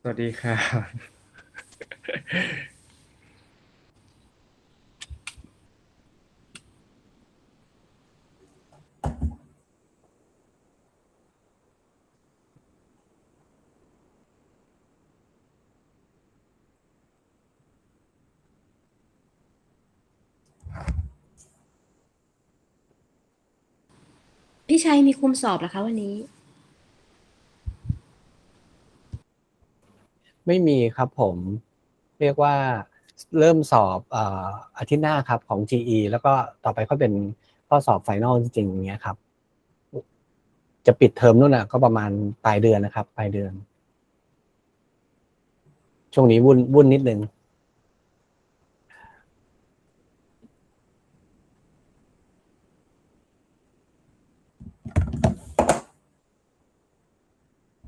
สวัสดีครับพี่ชัยมีคุมสอบเหรอคะวันนี้ไม่มีครับผมเรียกว่าเริ่มสอบอาทิตย์หน้าครับของ GE แล้วก็ต่อไปก็เป็นข้อสอบไฟนอลจริงๆอย่างเงี้ยครับจะปิดเทอมนู่นน่ะก็ประมาณปลายเดือนนะครับปลายเดือนช่วงนี้วุ่นนิดนึง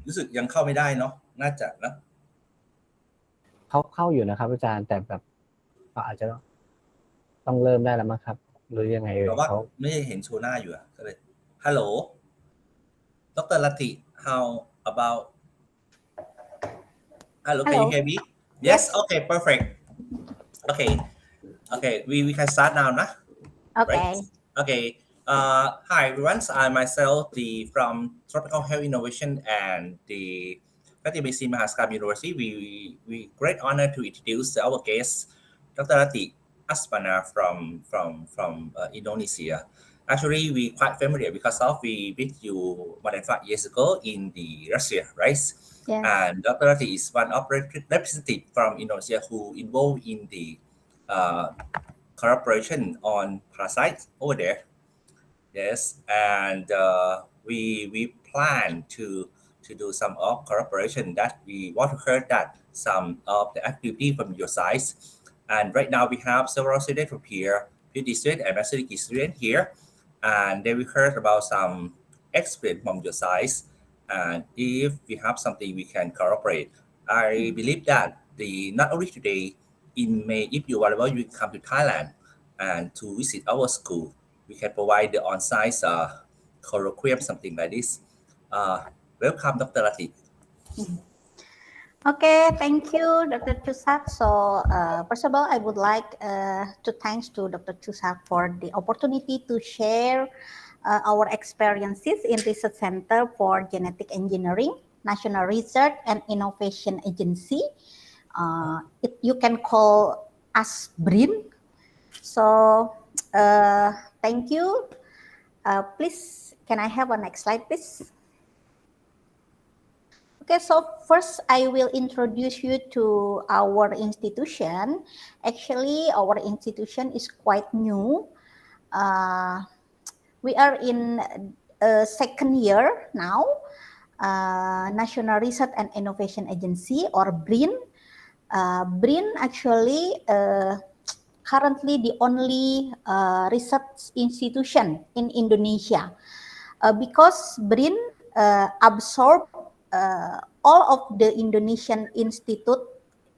รู้สึกยังเข้าไม่ได้เนาะน่าจะนะเข้าอยู่นะครับอาจารย์แต่แบบอาจจะต้องเริ่มได้แล้วมั้งครับหรือยังไงแต่ว่าเขาไม่ได้เห็นโชว์หน้าอยู่อะก็เลยฮัลโหลดรลัตติ how about hello can you Hello. hear me yes Yes. okay perfect okay okay we can start now nah right Okay. okay hi everyone I myself the from Tropical Health Innovation and the Katibasin Mahaskam University we great honor to introduce our guest Dr. Lati Asmana from Indonesia. Actually, we quite familiar because of we met you more than 5 years ago in the Russia, right? Yes. And Dr. Lati is one of representative from Indonesia who involved in the uh, collaboration on parasites over there. Yes, and we plan to do some of collaboration that we want to hear that some of the activity from your side. And right now we have several students from here, PhD student and master degree student here, and then we heard about some experience from your side. And if we have something we can cooperate, I believe that the not only today, in May, if you are available, you can come to Thailand and to visit our school. We can provide the on-site colloquium, something like this. Welcome, Dr. Latif. Okay. Thank you, Dr. Chusak. So, first of all, I would like to thanks to Dr. Chusak for the opportunity to share our experiences in Research Center for Genetic Engineering, National Research and Innovation Agency. You can call us BRIN. So, thank you. Please, can I have a next slide, please? Okay, so first I will introduce you to our institution. Actually, our institution is quite new. We are in second year now. National Research and Innovation Agency, or BRIN. BRIN actually currently the only research institution in Indonesia, because BRIN absorb all of the Indonesian Institute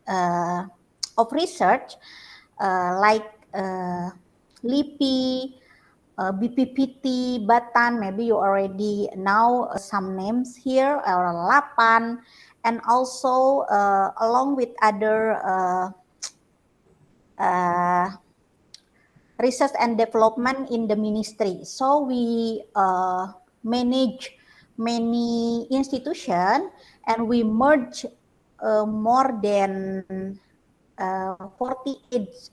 of Research, like LIPI, BPPT, Batan. Maybe you already know some names here, or LAPAN, and also along with other research and development in the ministry. So we manage many institutions, and we merge more than 48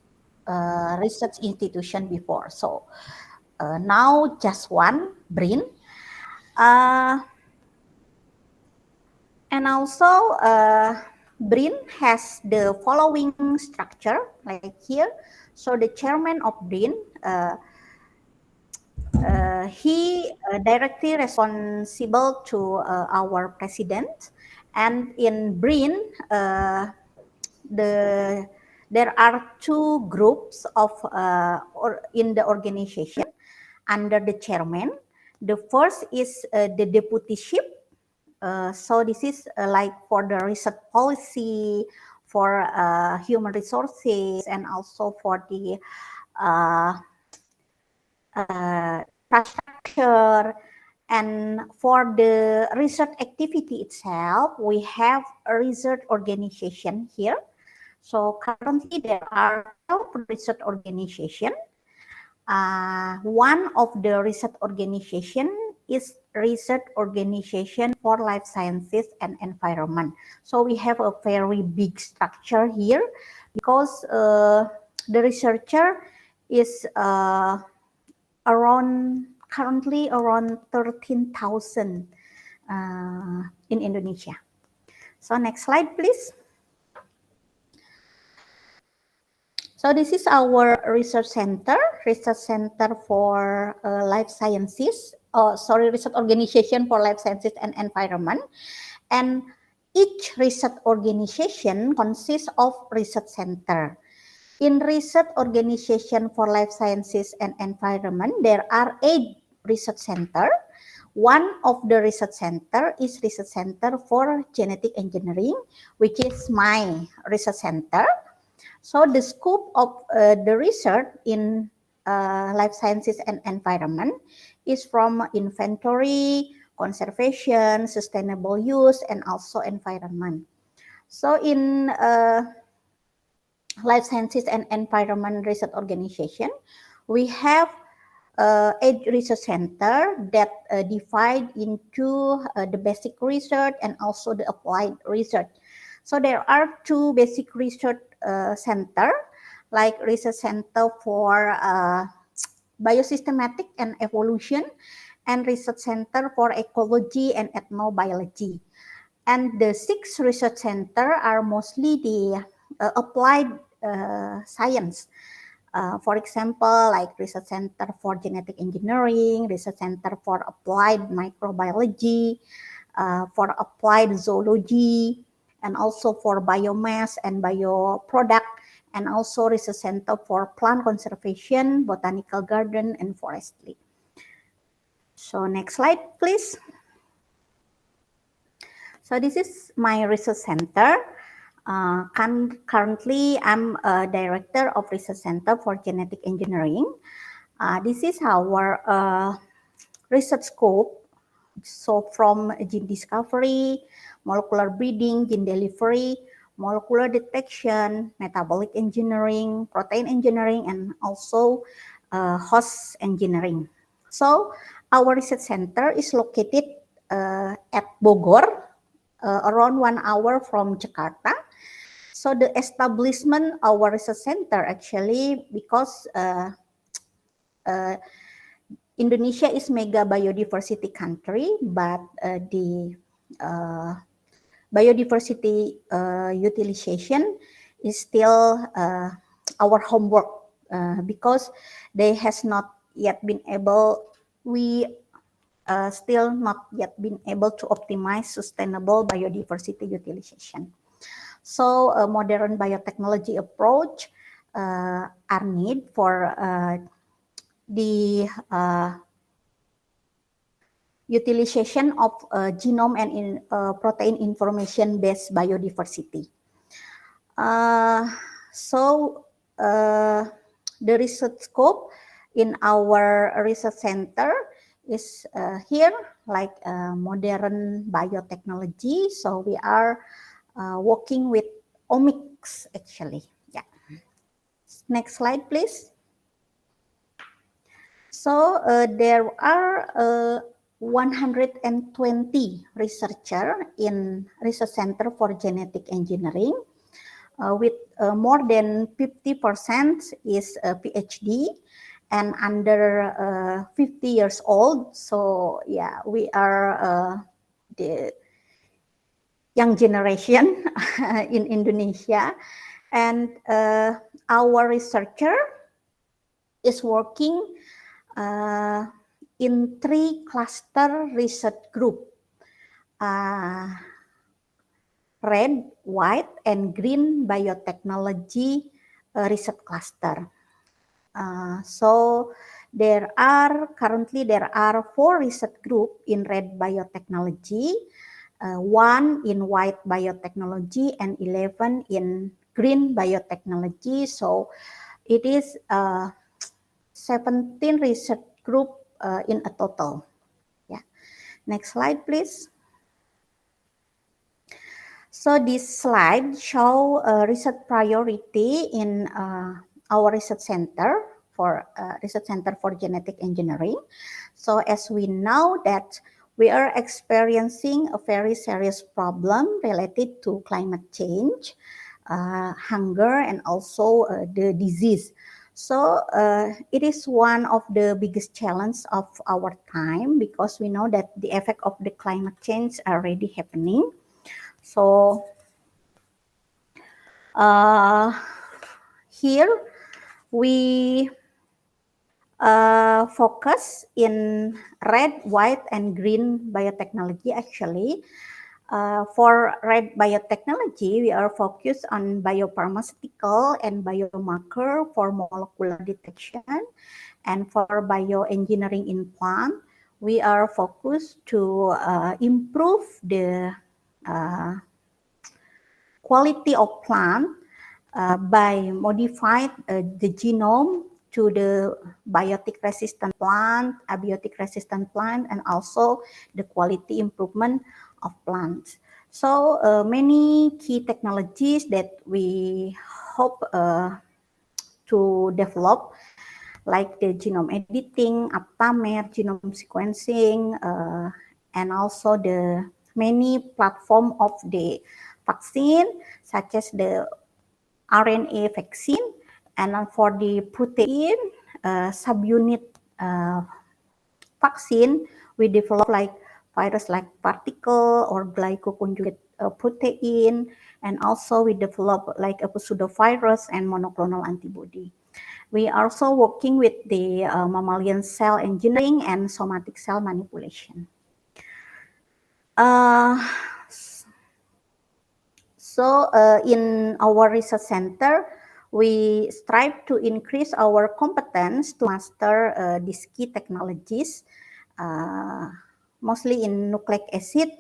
research institution before. So now just one, BRIN. And also BRIN has the following structure, like here. So the chairman of BRIN, he directly responsible to our president. And in BRIN, there are two groups of in the organization under the chairman. The first is the deputyship. So this is like for the research policy, for human resources, and also for the infrastructure And for the research activity itself, we have a research organization here. So currently there are 12 research organizations. One of the research organization is Research Organization for Life Sciences and Environment. So we have a very big structure here because the researcher is currently around 13,000 in Indonesia. So next slide, please. So this is our research center for life sciences. Research organization for life sciences and environment. And each research organization consists of research center. In Research Organization for Life Sciences and Environment, there are 8 research centers. One of the research center is Research Center for Genetic Engineering, which is my research center. So the scope of the research in life sciences and environment is from inventory, conservation, sustainable use, and also environment. So in Life Sciences and Environment Research Organization, we have 8 research centers that divide into the basic research and also the applied research. So there are 2 basic research centers, like Research Center for Biosystematic and Evolution and Research Center for Ecology and Ethnobiology. And the 6 research centers are mostly the applied science. For example, like Research Center for Genetic Engineering, Research Center for Applied Microbiology, for Applied Zoology, and also for Biomass and Bioproduct, and also Research Center for Plant Conservation, Botanical Garden, and Forestry. So next slide, please. So this is my research center. Currently, I'm a director of Research Center for Genetic Engineering. This is our research scope. So from gene discovery, molecular breeding, gene delivery, molecular detection, metabolic engineering, protein engineering, and also host engineering. So our research center is located at Bogor, around 1 hour from Jakarta. So the establishment of our research center actually because Indonesia is mega biodiversity country, but the biodiversity utilization is still our homework because they has not yet been able, still not yet been able to optimize sustainable biodiversity utilization. So a modern biotechnology approach are need for the utilization of genome and protein information-based biodiversity. So the research scope in our research center is here, like modern biotechnology. So we are working with omics actually. Yeah. Next slide, please. So there are 120 researchers in Research Center for Genetic Engineering, with more than 50% is a PhD and under 50 years old. So yeah, we are the young generation in Indonesia, and our researcher is working in 3 cluster research group, red, white, and green biotechnology research cluster. So currently there are 4 research group in red biotechnology, 1 in white biotechnology, and 11 in green biotechnology. So it is 17 research group in a total. Yeah. Next slide, please. So this slide show research priority in our research center for genetic engineering. So as we know that we are experiencing a very serious problem related to climate change, hunger, and also the disease. So it is one of the biggest challenges of our time because we know that the effect of the climate change are already happening. So here we focus in red, white, and green biotechnology actually. For red biotechnology, we are focused on biopharmaceutical and biomarker for molecular detection. And for bioengineering in plant, we are focused to improve the quality of plant by modifying the genome to the biotic resistant plant, abiotic resistant plant, and also the quality improvement of plants. So many key technologies that we hope to develop, like the genome editing, aptamer, genome sequencing, and also the many platform of the vaccine, such as the RNA vaccine, and for the protein subunit vaccine, we develop like virus-like particle or glycoconjugate protein, and also we develop like a pseudovirus and monoclonal antibody. We are also working with the mammalian cell engineering and somatic cell manipulation. So in our research center, we strive to increase our competence to master these key technologies, mostly in nucleic acid,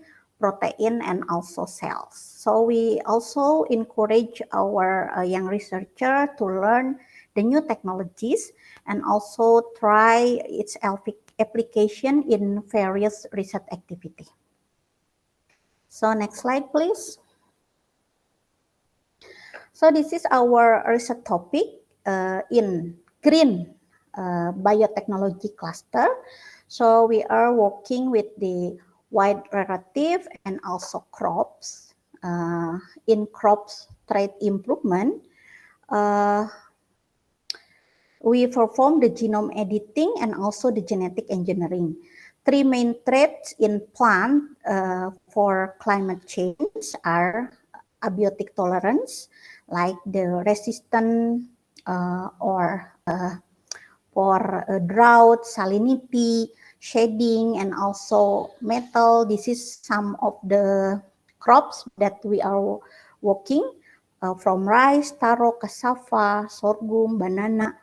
protein, and also cells. So we also encourage our young researcher to learn the new technologies and also try its application in various research activity. So next slide, please. So this is our research topic in green biotechnology cluster. So we are working with the wide relative and also crops. In crops trait improvement, we perform the genome editing and also the genetic engineering. Three main traits in plant for climate change are abiotic tolerance, like the resistant or for drought, salinity, shading, and also metal. This is some of the crops that we are working from rice, taro, cassava, sorghum, banana,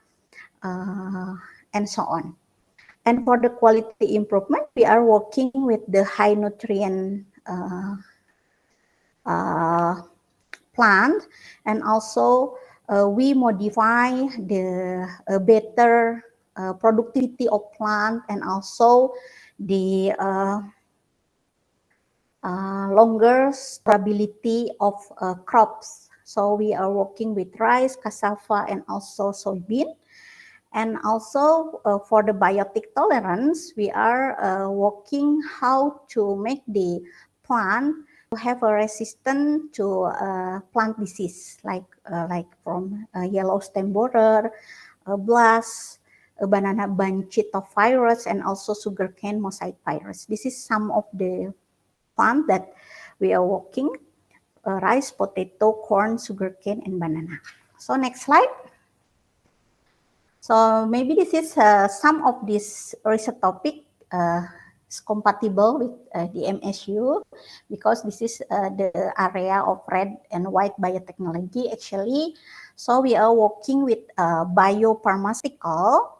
and so on. And for the quality improvement, we are working with the high nutrient plant, and also we modify the better productivity of plant and also the longer stability of crops. So we are working with rice, cassava, and also soybean. And also for the biotic tolerance, we are working how to make the plant to have a resistant to plant disease, like from yellow stem borer, blast, banana bunchito virus, and also sugarcane mosaic virus. This is some of the plant that we are working: rice, potato, corn, sugarcane, and banana. So next slide. So maybe this is some of this research topic is compatible with the MSU, because this is the area of red and white biotechnology actually. So we are working with biopharmaceutical,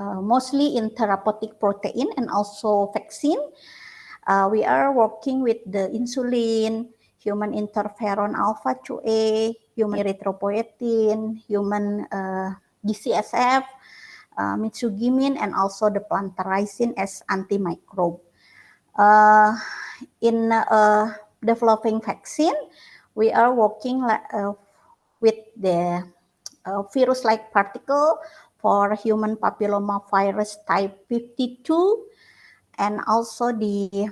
mostly in therapeutic protein and also vaccine. We are working with the insulin, human interferon alpha 2A, human erythropoietin, human GCSF, misogymin, and also the plantaricin as antimicrobe. In developing vaccine, we are working with the virus-like particle for human papilloma virus type 52, and also the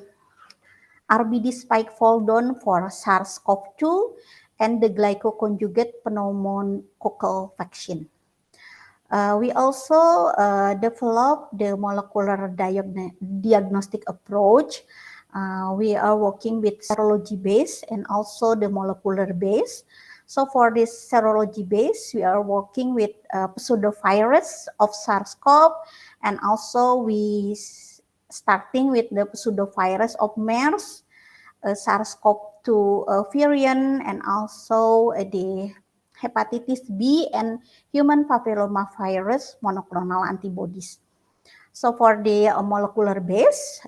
RBD spike fold-on for SARS-CoV-2, and the glycoconjugate pneumococcal vaccine. We also developed the molecular diagnostic approach. We are working with serology base and also the molecular base. So for this serology base, we are working with pseudovirus of SARS-CoV, and also we starting with the pseudovirus of MERS, SARS-CoV-2 variant, and also the hepatitis B and human papilloma virus monoclonal antibodies. So for the molecular base,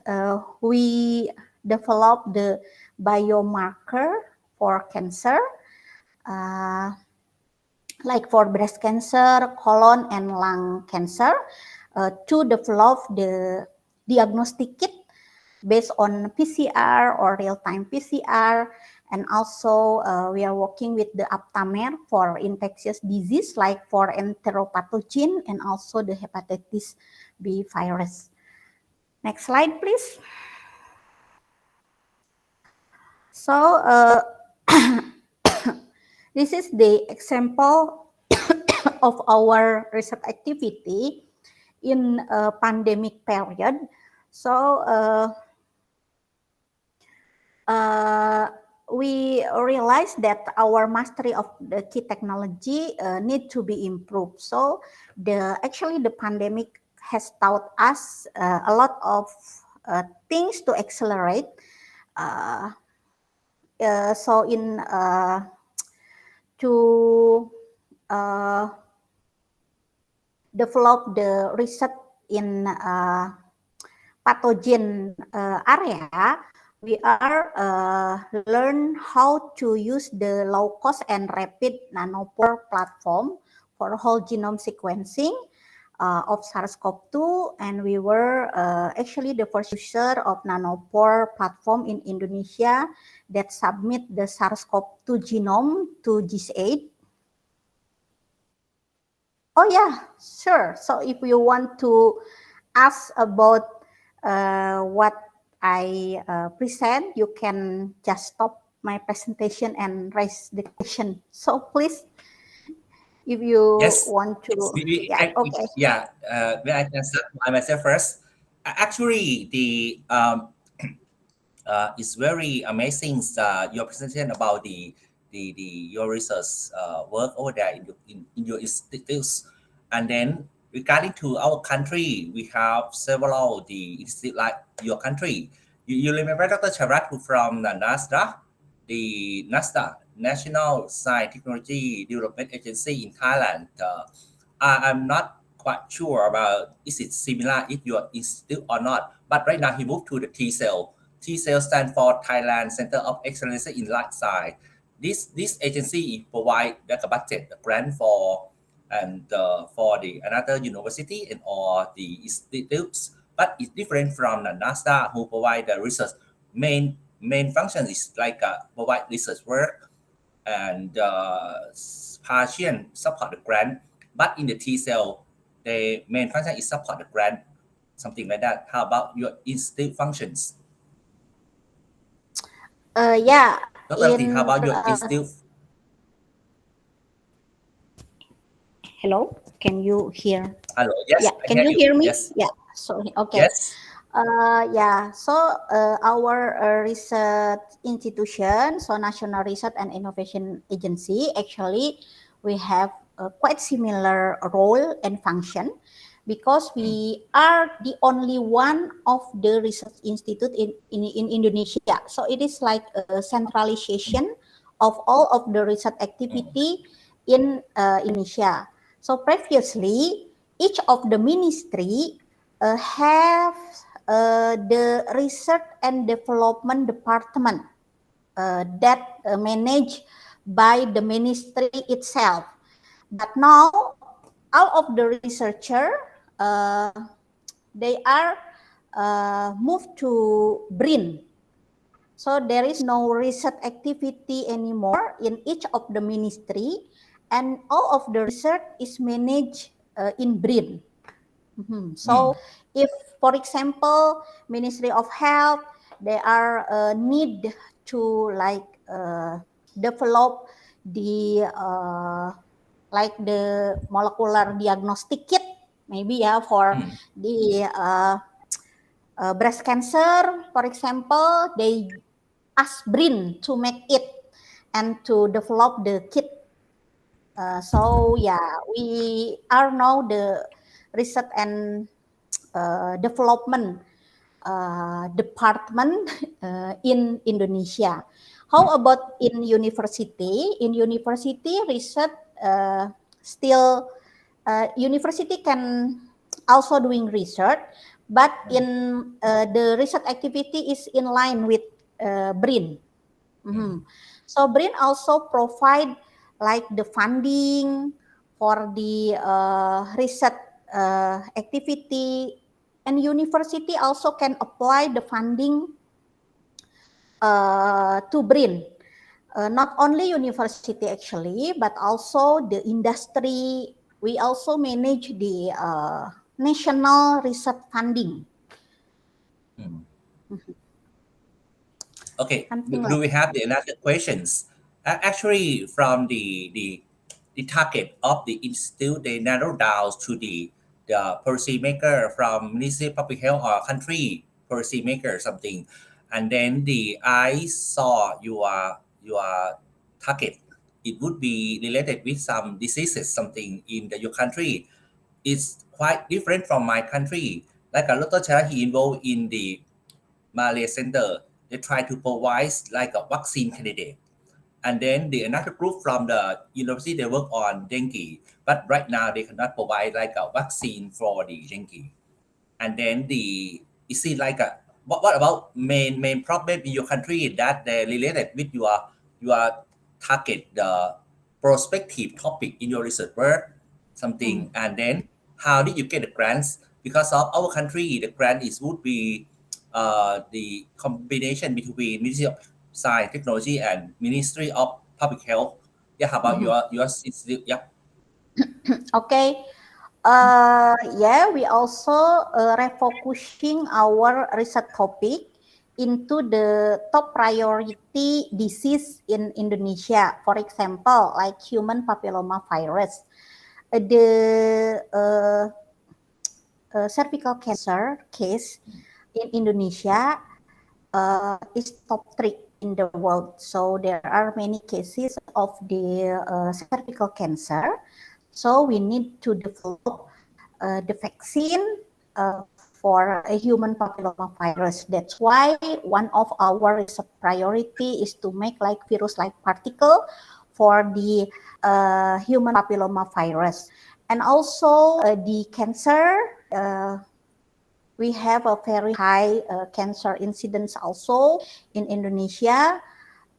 we developed the biomarker for cancer, like for breast cancer, colon, and lung cancer, to develop the diagnostic kit based on PCR or real-time PCR. And also we are working with the Aptamer for infectious disease, like for enteropathogen and also the hepatitis B virus. Next slide, please. So this is the example of our research activity in a pandemic period. So we realized that our mastery of the key technology need to be improved. So actually the pandemic has taught us a lot of things to accelerate. So in to develop the research in pathogen area, we are learn how to use the low cost and rapid nanopore platform for whole genome sequencing of SARS-CoV-2, and we were actually the first user of nanopore platform in Indonesia that submit the SARS-CoV-2 genome to GISAID. Oh yeah, sure. So if you want to ask about what I present, you can just stop my presentation and raise the question. So please, if you Yes. want to, May I can start by myself first. Actually, it's very amazing your presentation about your research work over there in your institutes. And then regarding to our country, we have several the institute like your country. You remember Dr. Charat who from the NASDA, the NASDA National Science Technology Development Agency in Thailand. I'm not quite sure about is it similar if your institute or not. But right now he moved to the T-cell. T-cell stands for Thailand Center of Excellence in Life Science. This agency provide like a budget, a grant for for the another university and or the institutes, but it's different from the NASDA who provide the research. Main function is like provide research work and partial support the grant. But in the T-cell, the main function is support the grant, something like that. How about your institute functions? Yeah. Dr. T, how about your institute? Hello, can you hear? Hello, yes. Yeah, I can you hear me? Yes. Yeah, sorry. Okay. Yes. Yeah, so our research institution, so National Research and Innovation Agency, actually we have a quite similar role and function because we are the only one of the research institute in Indonesia. So it is like a centralization of all of the research activity in Indonesia. So previously, each of the ministry have the research and development department that managed by the ministry itself. But now, all of the researcher they are moved to BRIN. So there is no research activity anymore in each of the ministry, and all of the research is managed in BRIN. So if, for example, Ministry of Health, they are need to develop the like the molecular diagnostic kit, maybe for the breast cancer, for example, they ask BRIN to make it and to develop the kit. So yeah, we are now the research and development department in Indonesia. How about in university? In university, research still university can also doing research, but in the research activity is in line with BRIN. So BRIN also provide like the funding for the research activity, and university also can apply the funding to BRIN. Not only university actually, but also the industry. We also manage the national research funding. Okay, Something do like we have the another questions? Actually, from the target of the institute, they narrow down to the policy maker from Ministry of Public Health or country policy maker something, and then I saw your target. It would be related with some diseases something in your country. It's quite different from my country. Like a Dr. Chara, he involved in the Malay Center. They try to provide like a vaccine candidate. And then another group from the university, they work on dengue. But right now, they cannot provide like a vaccine for the dengue. And then is it like what about main problem in your country that they related with your target, the prospective topic in your research work, something. And then how did you get the grants? Because of our country, the grant would be the combination between Ministry of Science, Technology, and Ministry of Public Health. Yeah, how about your institute? Yeah. okay. Yeah, we also refocusing our research topic into the top priority disease in Indonesia. For example, like human papilloma virus. The cervical cancer case in Indonesia is top 3 in the world. So there are many cases of the cervical cancer. So we need to develop the vaccine for a human papilloma virus. That's why one of our research priority is to make like virus-like particle for the human papilloma virus. And also the cancer, we have a very high cancer incidence also in Indonesia.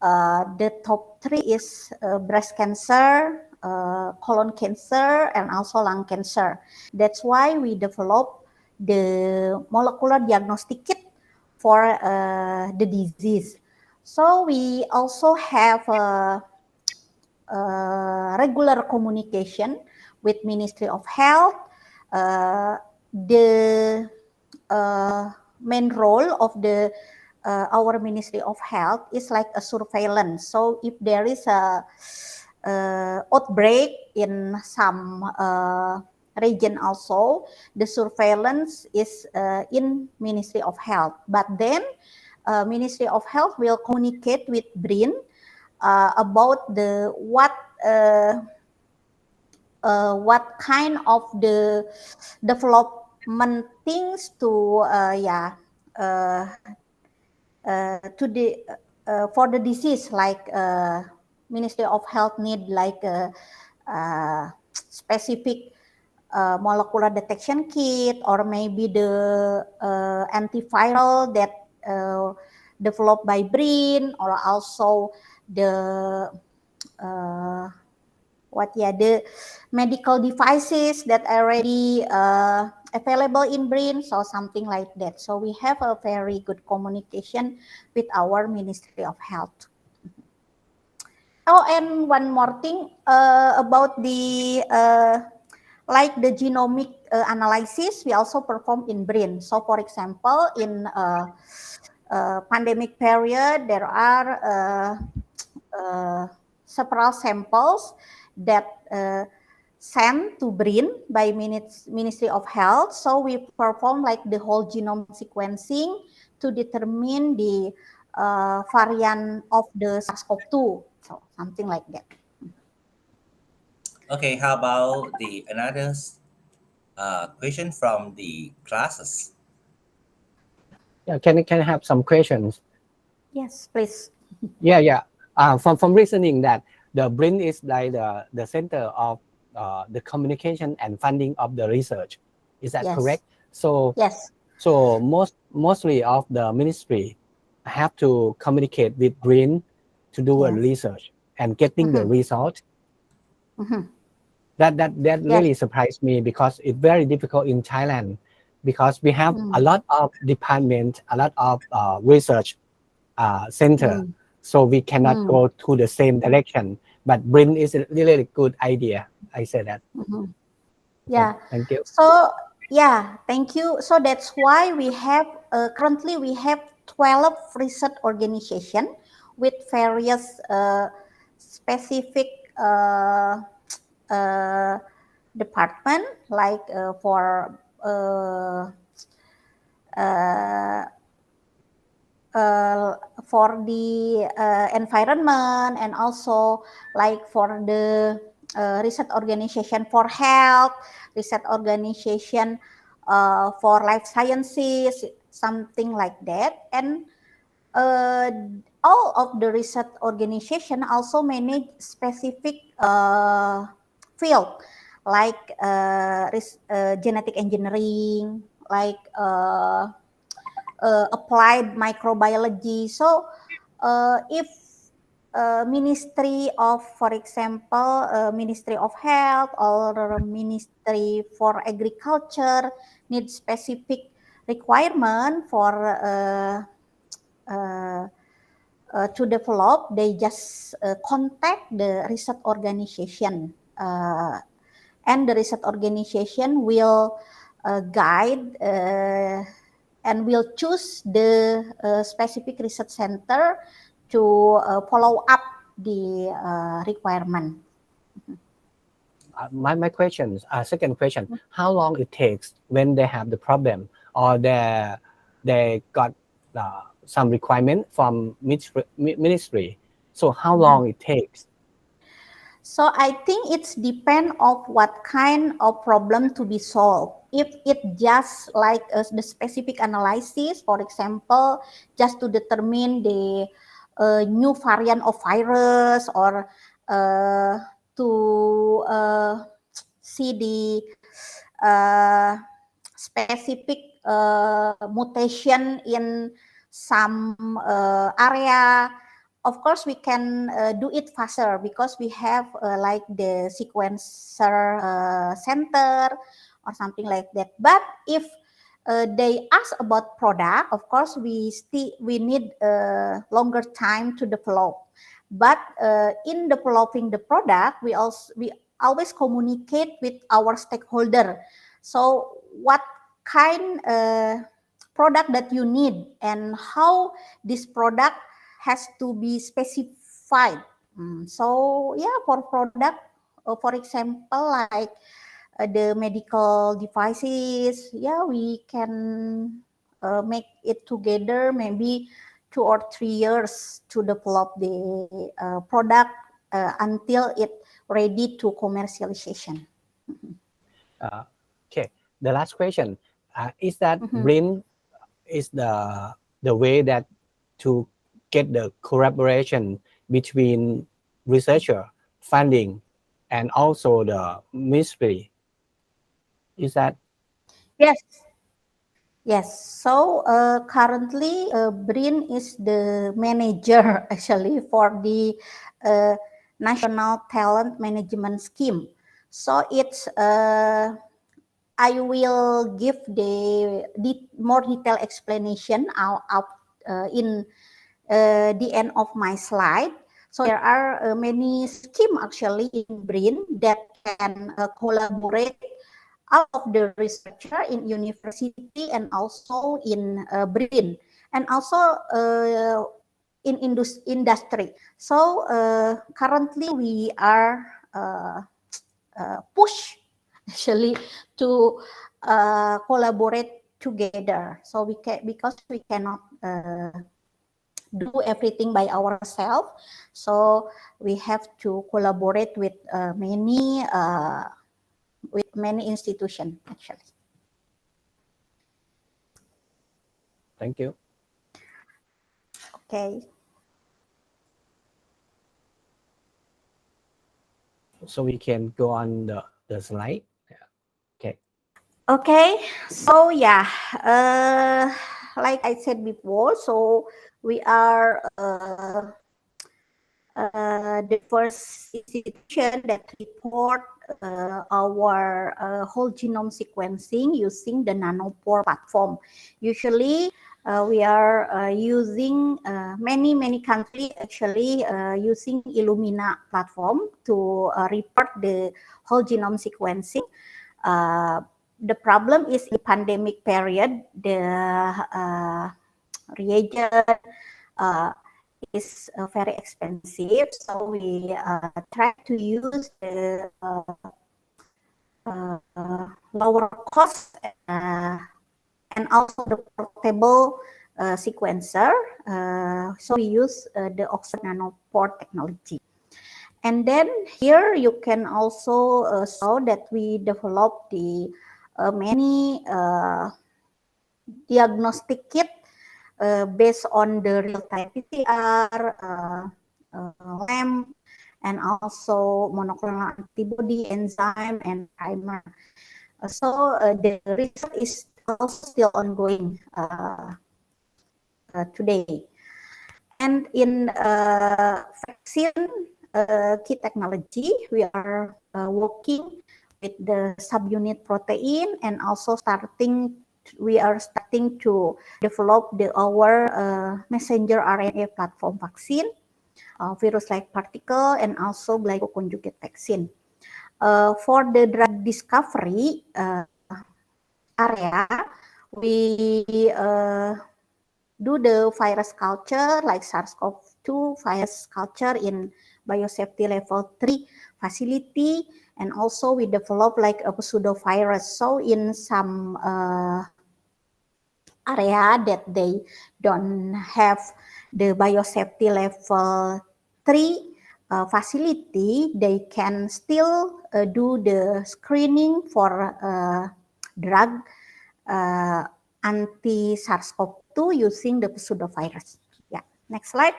The top 3 is breast cancer, colon cancer, and also lung cancer. That's why we develop the molecular diagnostic kit for the disease. So we also have regular communication with Ministry of Health. The main role of the our Ministry of Health is like a surveillance. So if there is a outbreak in some region also, the surveillance is in Ministry of Health. But then Ministry of Health will communicate with BRIN about the what kind of the development things to to the for the disease, like Ministry of Health need like specific molecular detection kit, or maybe the antiviral that developed by BRIN, or also the the medical devices that are already available in BRIN, so something like that. So we have a very good communication with our Ministry of Health. Oh, and one more thing about the like the genomic analysis, we also perform in BRIN. So, for example, in pandemic period, there are several samples that sent to BRIN by Ministry of Health. So we perform like the whole genome sequencing to determine the variant of the SARS-CoV-2. So something like that. Okay, how about another question from the classes? Yeah, can I have some questions? Yes, please. Yeah. From reasoning that the BRIN is like the center of the communication and funding of the research. Is that Yes. correct? So Yes. so mostly of the ministry have to communicate with BRIN to do a Yes. research and getting the result. That Yes. really surprised me because it's very difficult in Thailand because we have a lot of departments, a lot of research center, so we cannot go to the same direction. But BRIN is a really good idea. I say that. Yeah. Thank you. So yeah, thank you. So that's why we have currently we have 12 research organization with various specific department, like for the environment, and also like for the research organization for health, research organization for life sciences, something like that. And all of the research organization also manage specific field, like genetic engineering, like applied microbiology. So if Ministry of, for example, Ministry of Health or Ministry for Agriculture need specific requirement for to develop, they just contact the research organization, and the research organization will guide and will choose the specific research center to follow up the requirement. My questions, second question, how long it takes when they have the problem or they got some requirement from ministry. So how long it takes? So I think it's depend of what kind of problem to be solved. If it just like the specific analysis, for example, just to determine the new variant of virus, or to see the specific mutation in some area, of course we can do it faster because we have like the sequencer center or something like that. But if they ask about product, of course we need longer time to develop. But in developing the product, we always communicate with our stakeholder. So what kind product that you need and how this product has to be specified. So yeah, for product, for example, like the medical devices, yeah, we can make it together maybe 2 or 3 years to develop the product until it ready to commercialization. Okay, the last question is that BRIN is the way that to get the collaboration between researcher, funding, and also the ministry. Is that? Yes. Yes. So currently, BRIN is the manager actually for the National Talent Management Scheme. So it's I will give the more detailed explanation in the end of my slide. So there are many schemes actually in BRIN that can collaborate all of the researcher in university and also in BRIN and also in industry. So currently we are push actually to collaborate together. So we can, because we cannot do everything by ourselves. So we have to collaborate with many institutions actually. Thank you. Okay. So we can go on the slide. Okay. Okay. So yeah, like I said before, so we are the first institution that report our whole genome sequencing using the Nanopore platform. Usually, we are using many countries actually using Illumina platform to report the whole genome sequencing. The problem is in pandemic period, the reagent is very expensive, so we try to use the lower cost and also the portable sequencer. So we use the Oxford Nanopore technology. And then here you can also show that we develop the many diagnostic kit based on the real-time PCR, LAMP, and also monoclonal antibody, enzyme, and primer. So the research is also still ongoing today. And in vaccine kit technology, we are working with the subunit protein and also we are starting to develop our messenger RNA platform vaccine, virus-like particle, and also glycoconjugate vaccine. For the drug discovery area, we do the virus culture like SARS-CoV-2 virus culture in biosafety level 3 facility, and also we develop like a pseudovirus. So in some area that they don't have the biosafety level 3 facility, they can still do the screening for drug anti-SARS-CoV-2 using the pseudovirus. Yeah, next slide.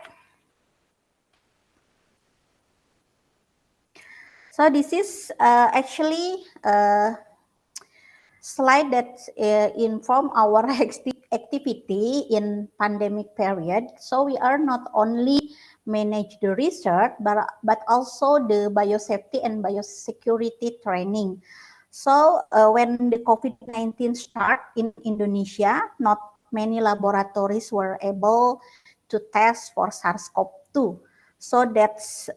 So this is actually a slide that inform our activity in pandemic period. So we are not only manage the research, but also the biosafety and biosecurity training. So when the COVID-19 start in Indonesia, not many laboratories were able to test for SARS-CoV-2. So that's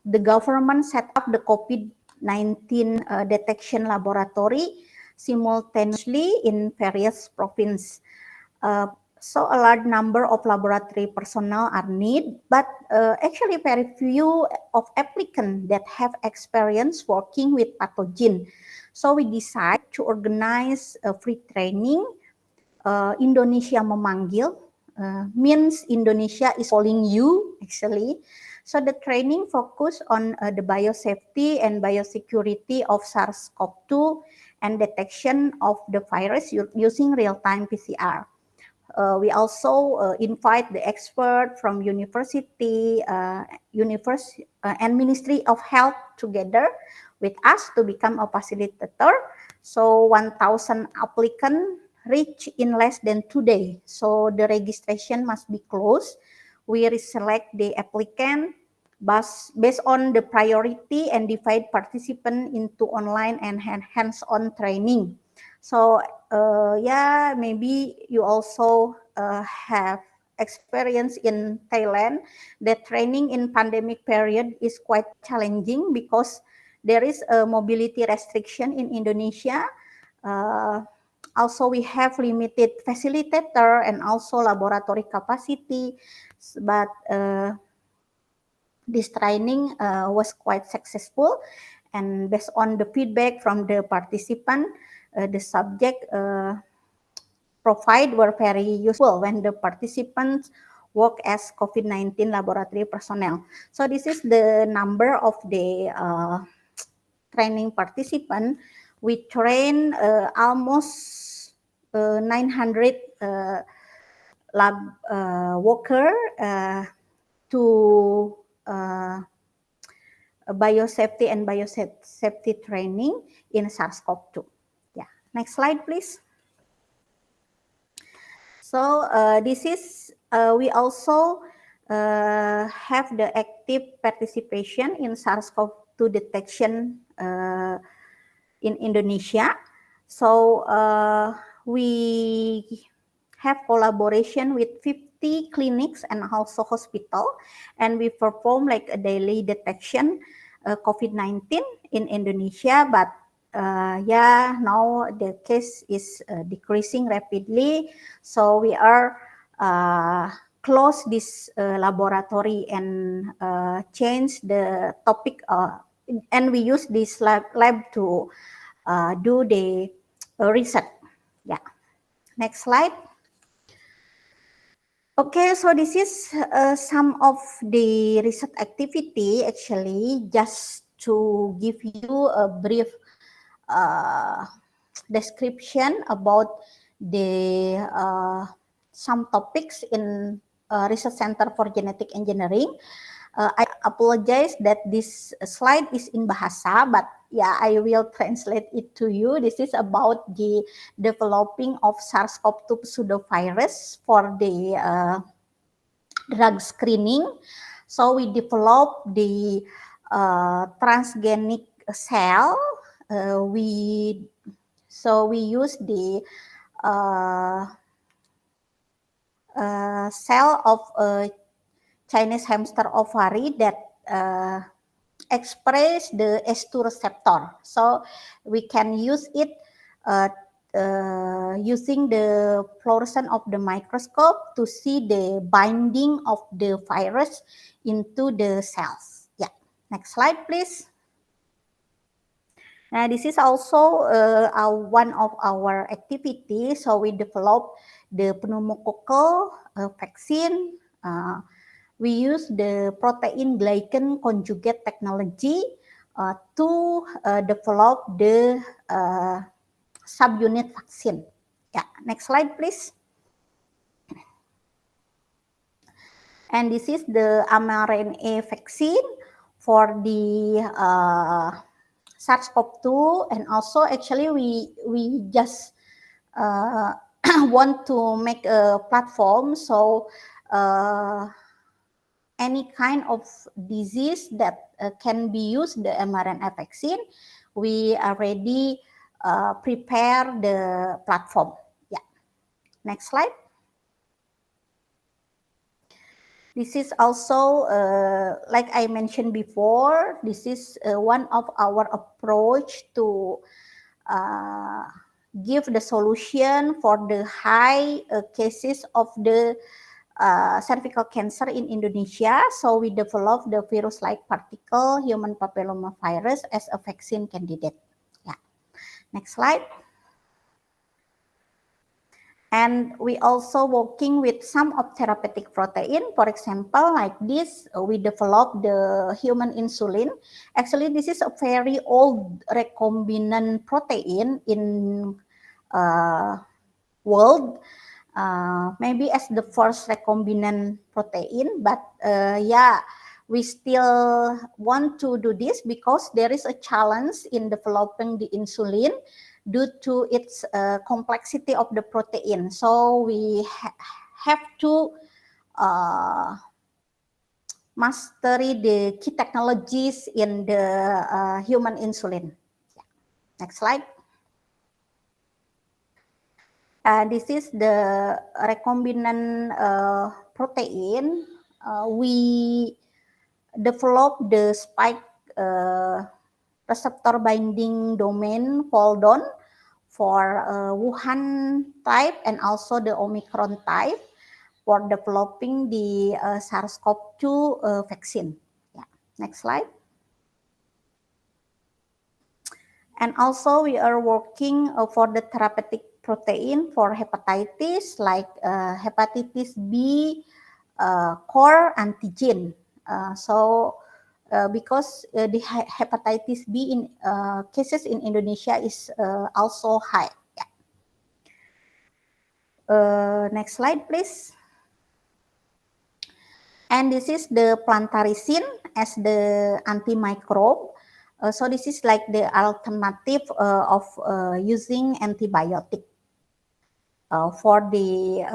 the government set up the COVID-19 detection laboratory simultaneously in various provinces. So a large number of laboratory personnel are needed, but actually very few of applicants that have experience working with pathogen. So we decide to organize a free training. Indonesia memanggil means Indonesia is calling you actually. So the training focus on the biosafety and biosecurity of SARS-CoV-2 and detection of the virus using real-time PCR. We also invite the expert from university, and Ministry of Health together with us to become a facilitator. So 1,000 applicants reach in less than 2 days. So the registration must be closed. We select the applicant based on the priority and divide participant into online and hands-on training. So yeah, maybe you also have experience in Thailand. The training in pandemic period is quite challenging because there is a mobility restriction in Indonesia. Also, we have limited facilitator and also laboratory capacity, but this training was quite successful, and based on the feedback from the participant, the subject provide were very useful when the participants work as COVID-19 laboratory personnel. So this is the number of the training participant. We train almost 900 lab worker to biosafety and biosafety training in SARS-CoV-2. Yeah, next slide, please. So this is we also have the active participation in SARS-CoV-2 detection in Indonesia. So we have collaboration with 50 clinics and also hospital, and we perform like a daily detection COVID-19 in Indonesia. But yeah, now the case is decreasing rapidly, so we are close this laboratory and change the topic, and we use this lab to do the research. Yeah, next slide. Okay, so this is some of the research activity, actually, just to give you a brief description about the some topics in Research Center for Genetic Engineering. I apologize that this slide is in Bahasa, but yeah, I will translate it to you. This is about the developing of SARS-CoV-2 pseudovirus for the drug screening. So we developed the transgenic cell. We use the cell of Chinese hamster ovary that express the S2 receptor. So we can use it using the fluorescence of the microscope to see the binding of the virus into the cells. Yeah, next slide, please. Now, this is also one of our activities. So we developed the pneumococcal vaccine. We use the protein glycan conjugate technology to develop the subunit vaccine. Yeah, next slide, please. And this is the mRNA vaccine for the SARS-CoV-2, and also actually we just want to make a platform, so any kind of disease that can be used the mRNA vaccine, we already prepare the platform. Yeah, next slide. This is also, like I mentioned before, this is one of our approach to give the solution for the high cases of the cervical cancer in Indonesia. So we developed the virus-like particle human papillomavirus as a vaccine candidate. Yeah, next slide. And we also working with some of therapeutic protein. For example, like this, we developed the human insulin. Actually, this is a very old recombinant protein in world. Maybe as the first recombinant protein, but yeah, we still want to do this because there is a challenge in developing the insulin due to its complexity of the protein. So we have to mastery the key technologies in the human insulin. Next slide. This is the recombinant protein. We developed the spike receptor binding domain Poldon for Wuhan type and also the Omicron type for developing the SARS-CoV-2 vaccine. Yeah. Next slide. And also we are working for the therapeutic protein for hepatitis like hepatitis B core antigen. Because the hepatitis B in cases in Indonesia is also high. Yeah. Next slide, please. And this is the plantaricin as the antimicrobe. So this is like the alternative of using antibiotic for the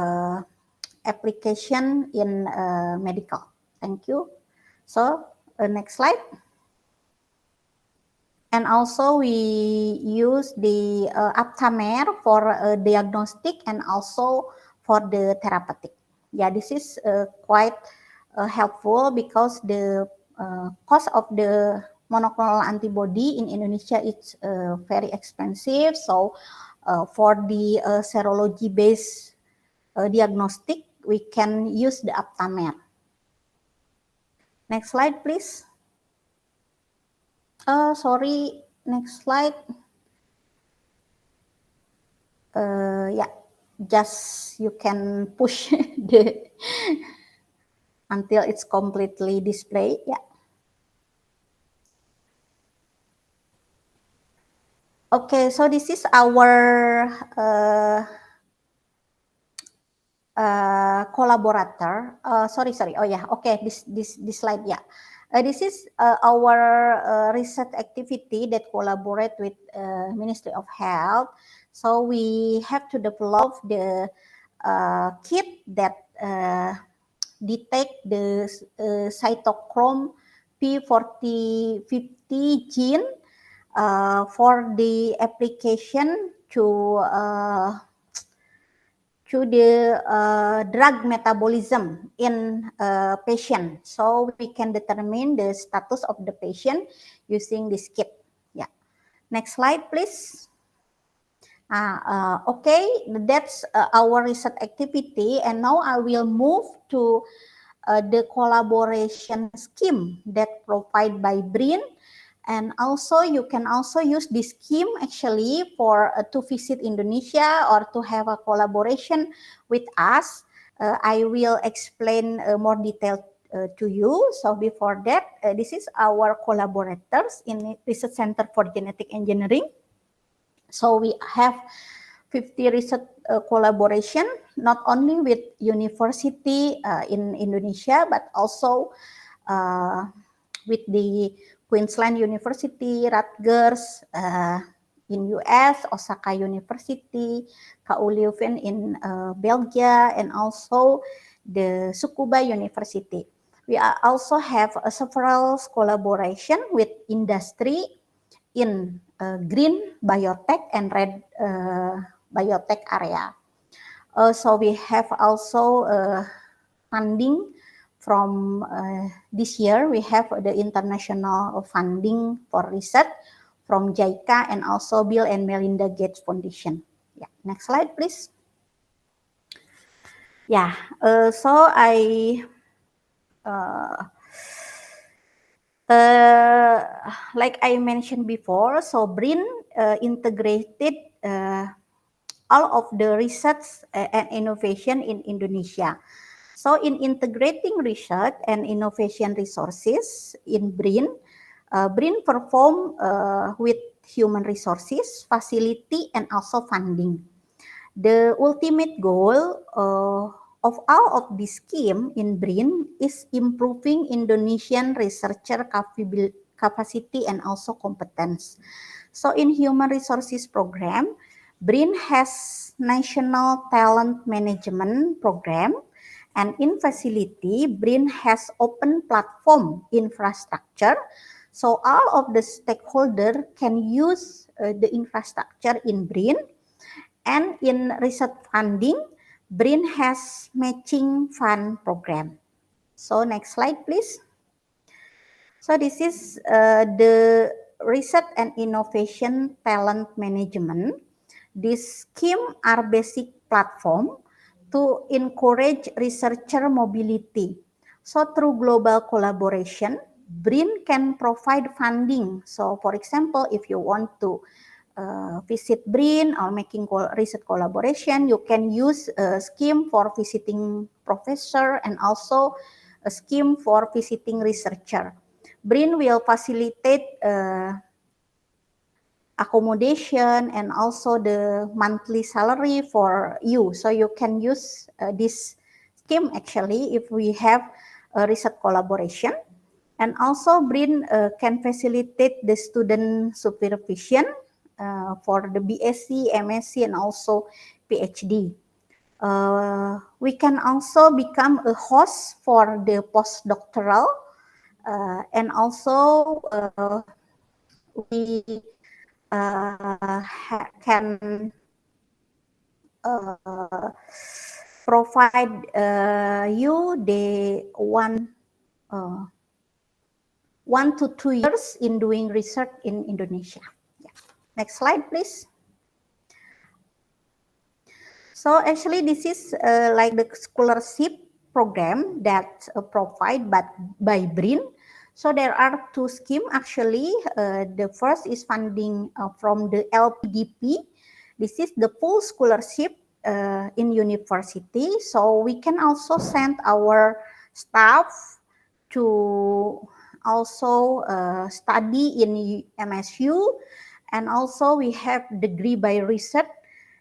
application in medical. Thank you. So next slide. And also we use the Aptamer for diagnostic and also for the therapeutic. Yeah, this is quite helpful because the cost of the monoclonal antibody in Indonesia is very expensive. So for the serology-based diagnostic, we can use the Aptamer. Next slide, please. Sorry, next slide. Yeah, just you can push the until it's completely displayed. Yeah. Okay, so this is our collaborator. Sorry. Oh yeah. Okay, this slide. Yeah. This is our research activity that collaborate with Ministry of Health. So we have to develop the kit that detect the cytochrome P4050 gene for the application to the drug metabolism in a patient. So we can determine the status of the patient using this kit. Yeah. Next slide, please. Okay, that's our research activity. And now I will move to the collaboration scheme that provided by BRIN. And also you can also use this scheme actually for to visit Indonesia or to have a collaboration with us. I will explain more detail to you. So before that, this is our collaborators in Research Center for Genetic Engineering. So we have 50 research collaboration, not only with university in Indonesia, but also with the Queensland University, Rutgers in US, Osaka University, KU Leuven in Belgium, and also the Tsukuba University. We also have several collaboration with industry in green biotech and red biotech area. So we have also funding from this year. We have the international funding for research from JICA and also Bill and Melinda Gates Foundation. Yeah, next slide, please. Yeah, so like I mentioned before, so BRIN integrated all of the research and innovation in Indonesia. So in integrating research and innovation resources in BRIN, BRIN perform with human resources, facility, and also funding. The ultimate goal of all of this scheme in BRIN is improving Indonesian researcher capacity and also competence. So in human resources program, BRIN has National Talent Management Program, And in facility, BRIN has open platform infrastructure. So all of the stakeholder can use the infrastructure in BRIN. And in research funding, BRIN has matching fund program. So next slide, please. So this is the research and innovation talent management. These schemes are basic platform to encourage researcher mobility. So through global collaboration, BRIN can provide funding. So for example, if you want to visit BRIN or making research collaboration, you can use a scheme for visiting professor and also a scheme for visiting researcher. BRIN will facilitate accommodation and also the monthly salary for you. So you can use this scheme actually if we have a research collaboration. And also BRIN can facilitate the student supervision for the BSc, MSc, and also PhD. We can also become a host for the postdoctoral, and also we can provide you the 1 to 2 years in doing research in Indonesia. Yeah. Next slide, please. So actually, this is like the scholarship program that provided by BRIN. So there are two schemes actually. The first is funding from the LPDP. This is the full scholarship in university. So we can also send our staff to also study in MSU, and also we have degree by research.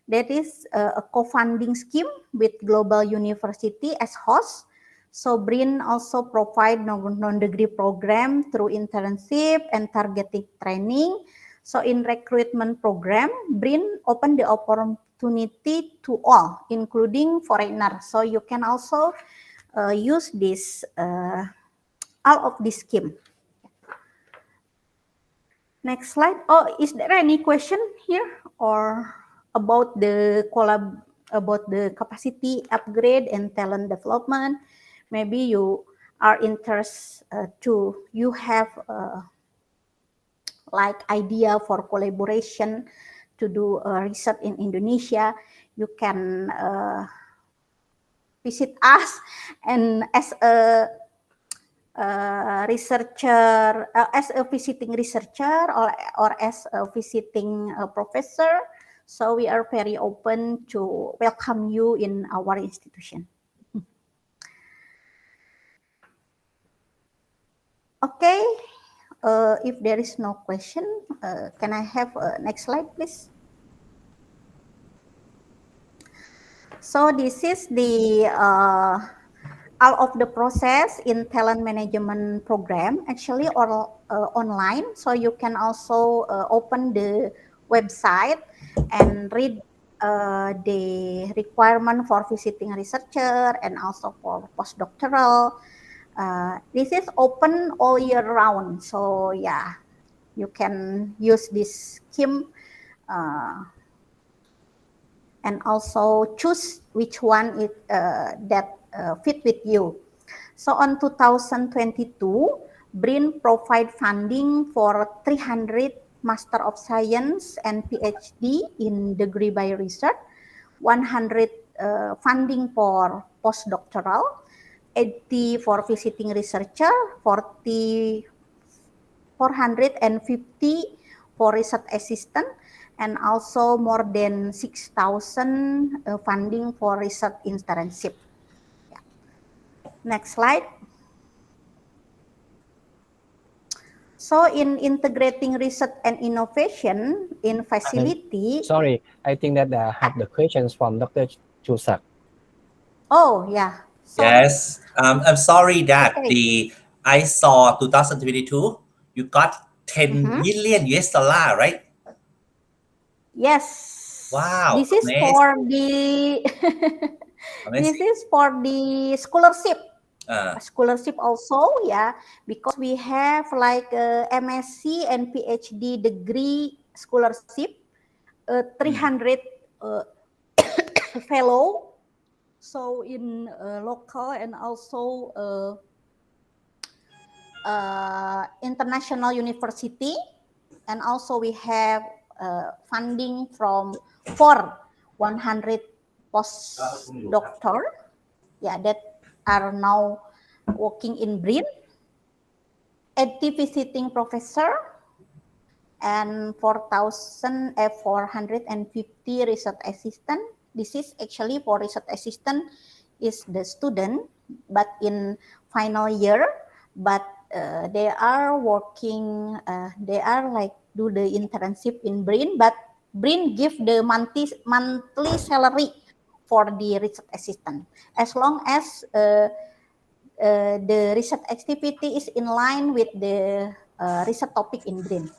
That is a co-funding scheme with global university as host. So BRIN also provide non-degree program through internship and targeted training. So in recruitment program, BRIN open the opportunity to all, including foreigners. So you can also use this all of this scheme. Next slide. Oh, is there any question here or about the capacity upgrade and talent development? Maybe you are interested you have like idea for collaboration to do research in Indonesia. You can visit us, and as a researcher, as a visiting researcher or as a visiting professor. So we are very open to welcome you in our institution. Okay, if there is no question, can I have next slide, please? So this is the all of the process in talent management program actually or online. So you can also open the website and read the requirement for visiting researcher and also for postdoctoral. This is open all year round. So yeah, you can use this scheme and also choose which one it, that fit with you. So on 2022, BRIN provide funding for 300 Master of Science and PhD in degree by research, 100 funding for postdoctoral, 80 for visiting researcher, 450 for research assistant, and also more than 6,000 funding for research internship. Yeah. Next slide. So in integrating research and innovation in facility. Sorry, I think that I have the questions from Dr. Chusak. Oh yeah. So, yes, I'm sorry that okay. I saw 2022. You got 10 million US dollar, right? Yes. Wow, This is amazing. for the This Amazing. is for the scholarship. Uh, Scholarship also, yeah, because we have like MSc and PhD degree scholarship, 300 fellow, so in local and also international university, and also we have funding from for 100 postdoctor, yeah, that are now working in BRIN, 80 visiting professor, and 450 research assistant. This is actually for research assistant is the student, but in final year, but they are working, they are like do the internship in BRIN, but BRIN give the monthly salary for the research assistant as long as the research activity is in line with the research topic in BRIN.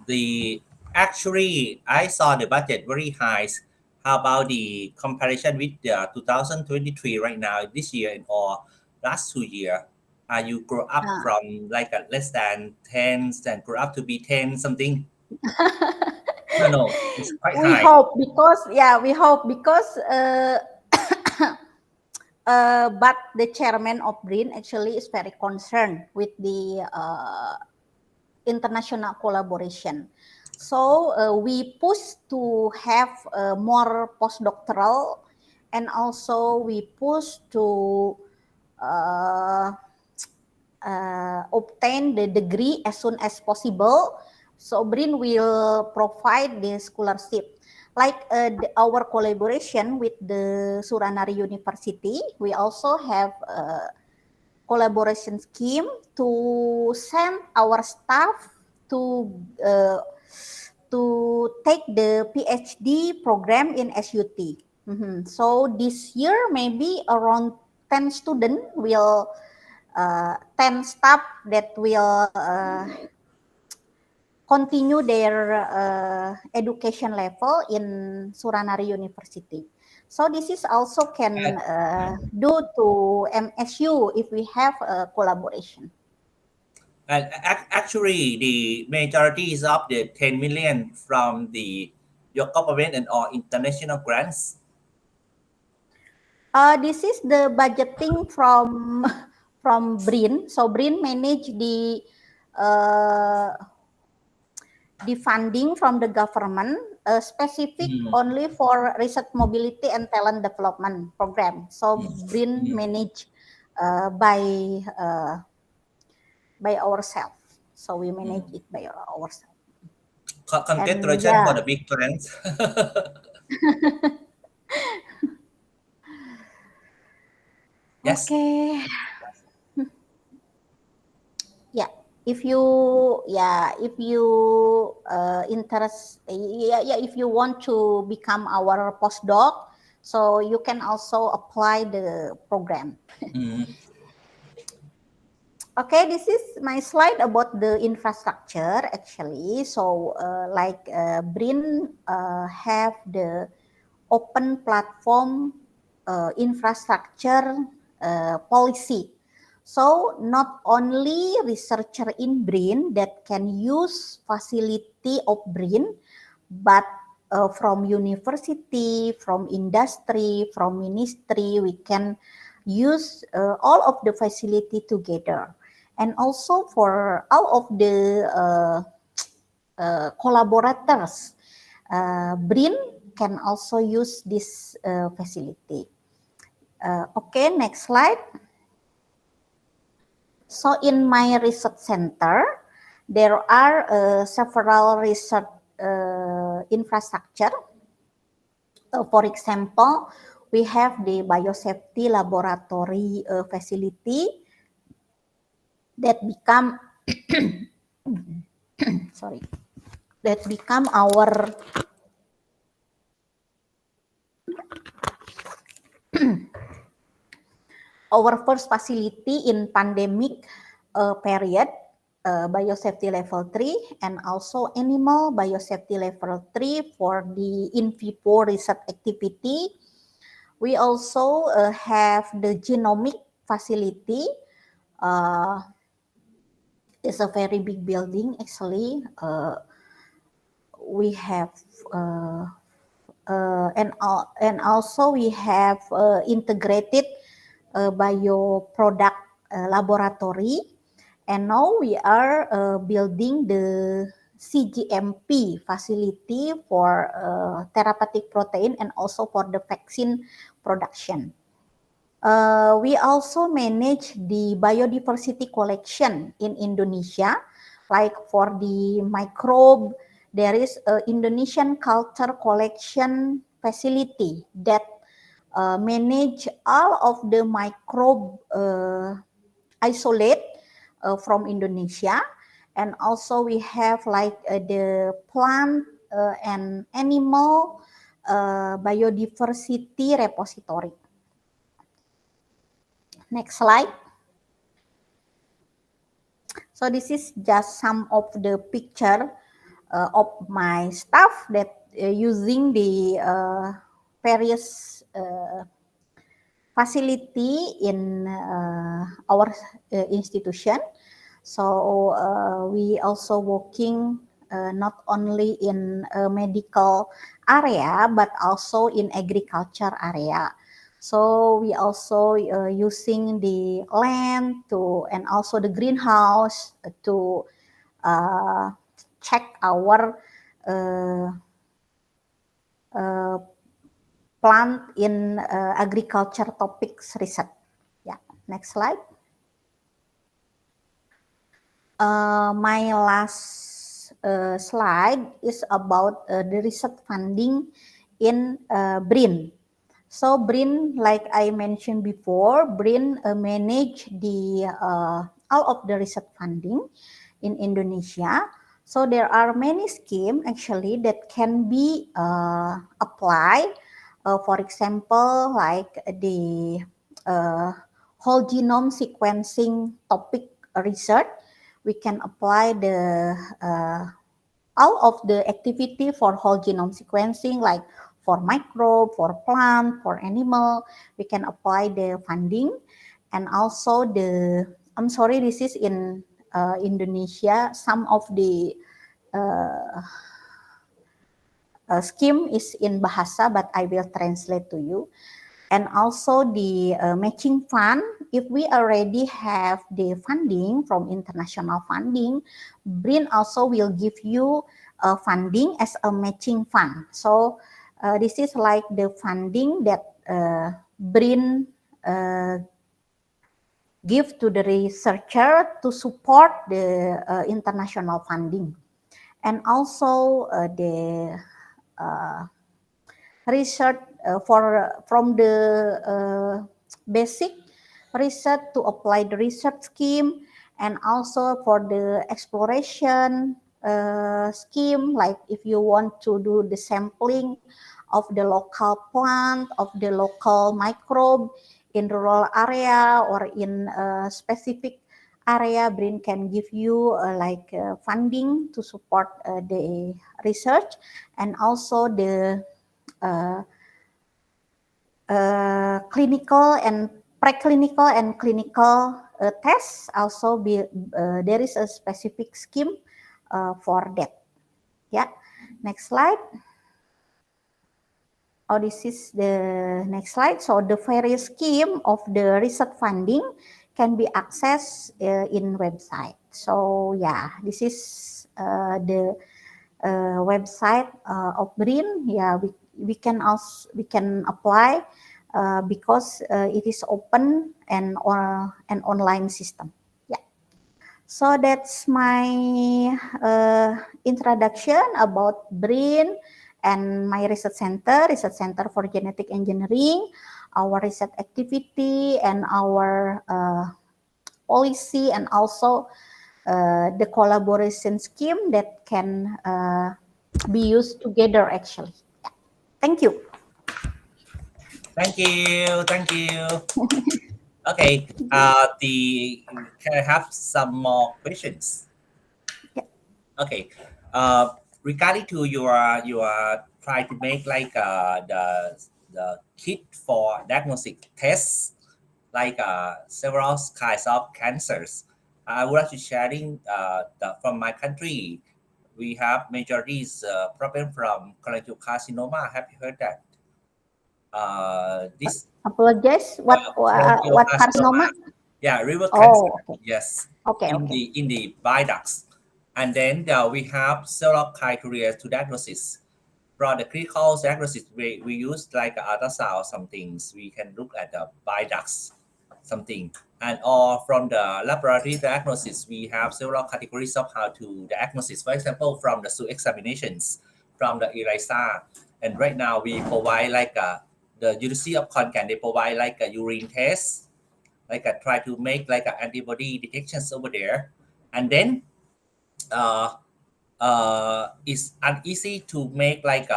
the actually I saw the budget very high. How about the comparison with the 2023 right now, this year and or last 2 year? Are you grow up from like a less than 10 and grow up to be 10 something? No, it's quite We high. hope because we hope because but the chairman of BRIN actually is very concerned with the international collaboration. So we push to have more postdoctoral, and also we push to obtain the degree as soon as possible. So BRIN will provide the scholarship. Like our collaboration with the Suranari University, we also have a collaboration scheme to send our staff to take the PhD program in SUT. So this year maybe around 10 students will 10 staff that will continue their education level in Suranari University. So this is also can do to MSU if we have a collaboration. And actually, the majority is of the 10 million from the your government and all international grants. This is the budgeting from BRIN. So BRIN manage the funding from the government, specific only for research mobility and talent development program. So BRIN manage by ourselves. So we manage it by ourselves. Congratulations for the big grants. Yes. Okay. Yeah. If you if you want to become our postdoc, so you can also apply the program. Okay, this is my slide about the infrastructure actually. So BRIN have the open platform infrastructure policy. So not only researcher in BRIN that can use facility of BRIN, but from university, from industry, from ministry, we can use all of the facility together. And also for all of the collaborators, BRIN can also use this facility. Okay, next slide. So in my research center, there are several research infrastructure. For example, we have the biosafety laboratory facility that become our our first facility in pandemic period. biosafety level 3 and also animal biosafety level 3 for the in vivo research activity. We also have the genomic facility. It's a very big building actually. We have and also we have integrated bioproduct laboratory, and now we are building the CGMP facility for therapeutic protein and also for the vaccine production. We also manage the biodiversity collection in Indonesia, like for the microbe. There is an Indonesian culture collection facility that manage all of the microbe isolate from Indonesia, and also we have like the plant and animal biodiversity repository. Next slide. So this is just some of the picture of my staff that using the various facility in our institution. So we also working not only in a medical area but also in agriculture area. So we also using the land to and also the greenhouse to check our plant in agriculture topics research. Yeah, next slide. My last slide is about the research funding in BRIN. So BRIN, like I mentioned before, BRIN manage the all of the research funding in Indonesia. So there are many schemes actually that can be applied. For example, like the whole genome sequencing topic research, we can apply the all of the activity for whole genome sequencing, like for microbe, for plant, for animal, we can apply the funding. And also the, I'm sorry, this is in Indonesia, some of the scheme is in Bahasa, but I will translate to you. And also the matching fund, if we already have the funding from international funding, BRIN also will give you funding as a matching fund. So this is like the funding that BRIN give to the researcher to support the international funding. And also the research from the basic research to apply the research scheme, and also for the exploration scheme, like if you want to do the sampling of the local plant, of the local microbe in rural area or in a specific area, BRIN can give you funding to support the research, and also the clinical and preclinical and clinical tests. Also there is a specific scheme for that. Yeah, next slide. Oh, this is the next slide. So the various scheme of the research funding can be accessed in website. So yeah, this is the website of BRIN. Yeah, we can apply because it is open and an online system. Yeah. So that's my introduction about BRIN and my research center for genetic engineering, our research activity and our policy, and also the collaboration scheme that can be used together actually. Yeah. Thank you. Thank you. Okay, can I have some more questions? Okay. Regarding to your try to make like the kit for diagnostic tests, like several kinds of cancers. I would like to sharing from my country. We have majorities problem from cholangiocarcinoma. Have you heard that? This Apologize. What cholangiocarcinoma. carcinoma? Yeah, river Oh, cancer. okay. Yes, Okay, in okay. the bile ducts, and then we have several criteria to diagnosis. For the critical diagnosis, we use like ultrasound. Some things we can look at the bile ducts, something, and or from the laboratory diagnosis, we have several categories of how to diagnosis. For example, from the stool examinations, from the ELISA, and right now we provide like the University of Khon Kaen, they provide like a urine test, like try to make like antibody detections over there, and then uh, it's uneasy to make like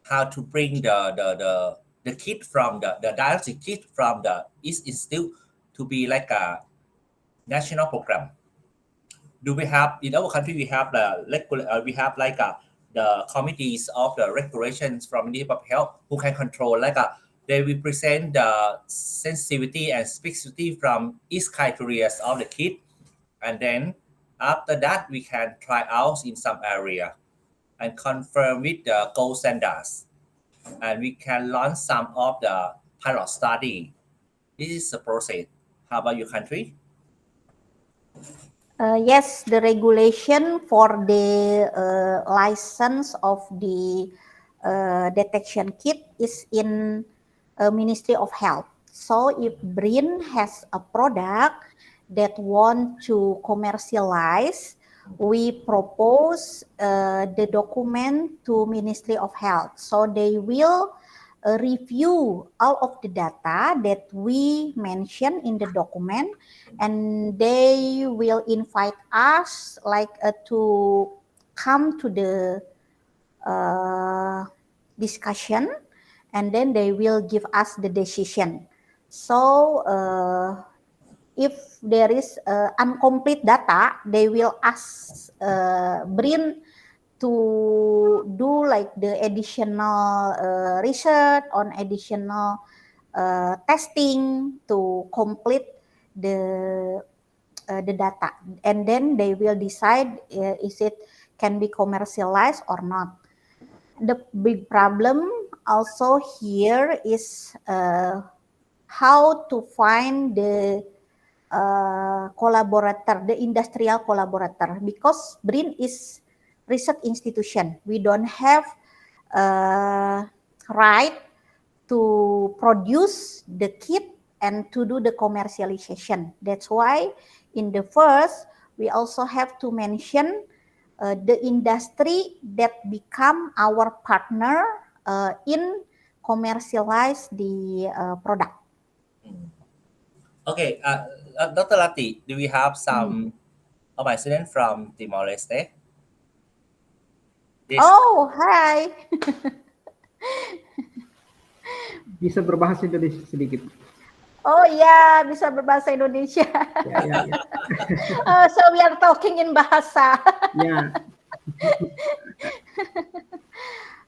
how to bring the kit from the diagnostic kit from the East Institute to be like a national program. Do we have in our country? We have we have like the committees of the regulations from Ministry of Health who can control like they will present the sensitivity and specificity from each criteria of the kit, and then after that we can try out in some area and confirm with the gold standards, and we can launch some of the pilot study. This is the process. How about your country? Yes, the regulation for the license of the detection kit is in Ministry of Health. So if BRIN has a product that want to commercialize, we propose the document to Ministry of Health. So they will review all of the data that we mention in the document, and they will invite us like to come to the discussion, and then they will give us the decision. So if there is incomplete data, they will ask BRIN to do like the additional research on additional testing to complete the data, and then they will decide is it can be commercialized or not. The big problem also here is how to find the collaborator, the industrial collaborator, because BRIN is research institution. We don't have right to produce the kit and to do the commercialization. That's why in the first, we also have to mention the industry that become our partner in commercialize the product. Okay, Dr. Lati, do we have some of my students from Timor-Leste? Yes. Oh, hi. Bisa berbahasa Indonesia sedikit. Oh ya, bisa berbahasa Indonesia. Ya. So we are talking in bahasa. Ya.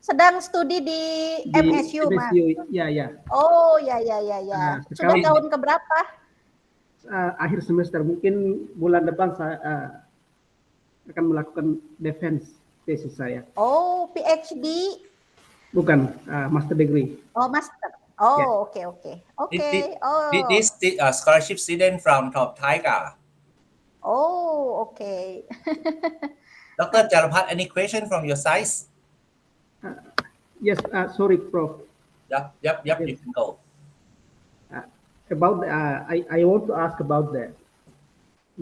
Sedang studi di MSU, Mas. Ya. Oh, ya. Sudah Sekarang tahun keberapa? akhir semester, mungkin bulan depan saya akan melakukan defense tesis saya. Oh, PhD? Bukan, master degree. Oh, master. Oh, Yeah. okay. Oh. This scholarship student from Top Tiger. Oh, okay. Dr. Jarapat, any question from your side? Yes, sorry, Prof. Yep, Yes. you can go. About I want to ask about the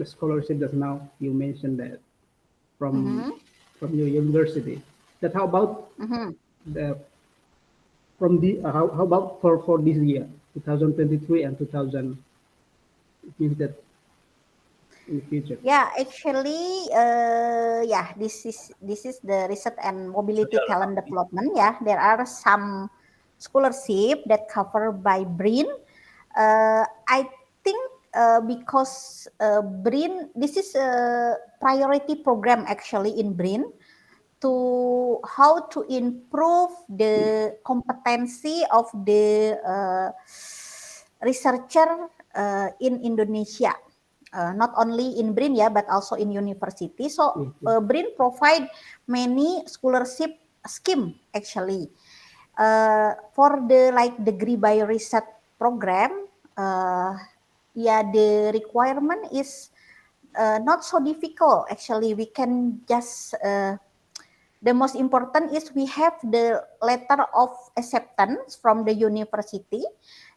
scholarship that now you mentioned that from your university. That how about how about for this year, 2023 and 2000? It means that in the future. Yeah, actually, this is the research and mobility talent development. Yeah, there are some scholarship that covered by BRIN. I think because BRIN, this is a priority program actually in BRIN to how to improve the competency of the researcher in Indonesia. Not only in BRIN ya, but also in university. So BRIN provide many scholarship scheme actually. For the like degree by research program, the requirement is not so difficult actually. We can just the most important is we have the letter of acceptance from the university.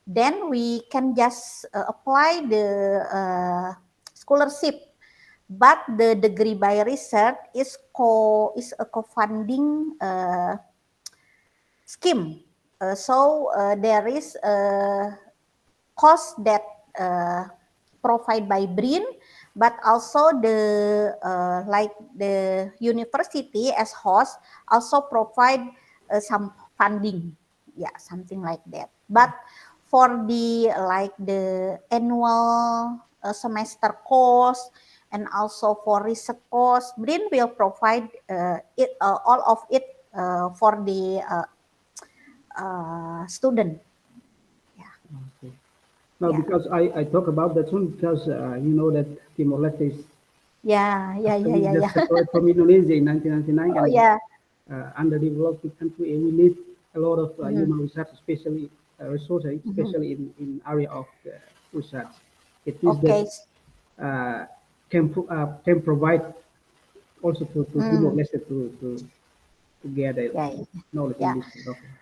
Then we can just apply the scholarship. But the degree by research is a co-funding scheme. So there is a cost that provided by BRIN, but also the like the university as host also provide some funding, something like that. But for the like the annual semester course and also for research course, BRIN will provide all of it for the student. Okay. No, because I talk about that one because you know that Timor-Leste is just separated from Indonesia in 1999 and underdeveloped country, and we need a lot of research, especially resources, especially in area of research. It is that can provide also to Timor-Leste to gather knowledge in this. Okay.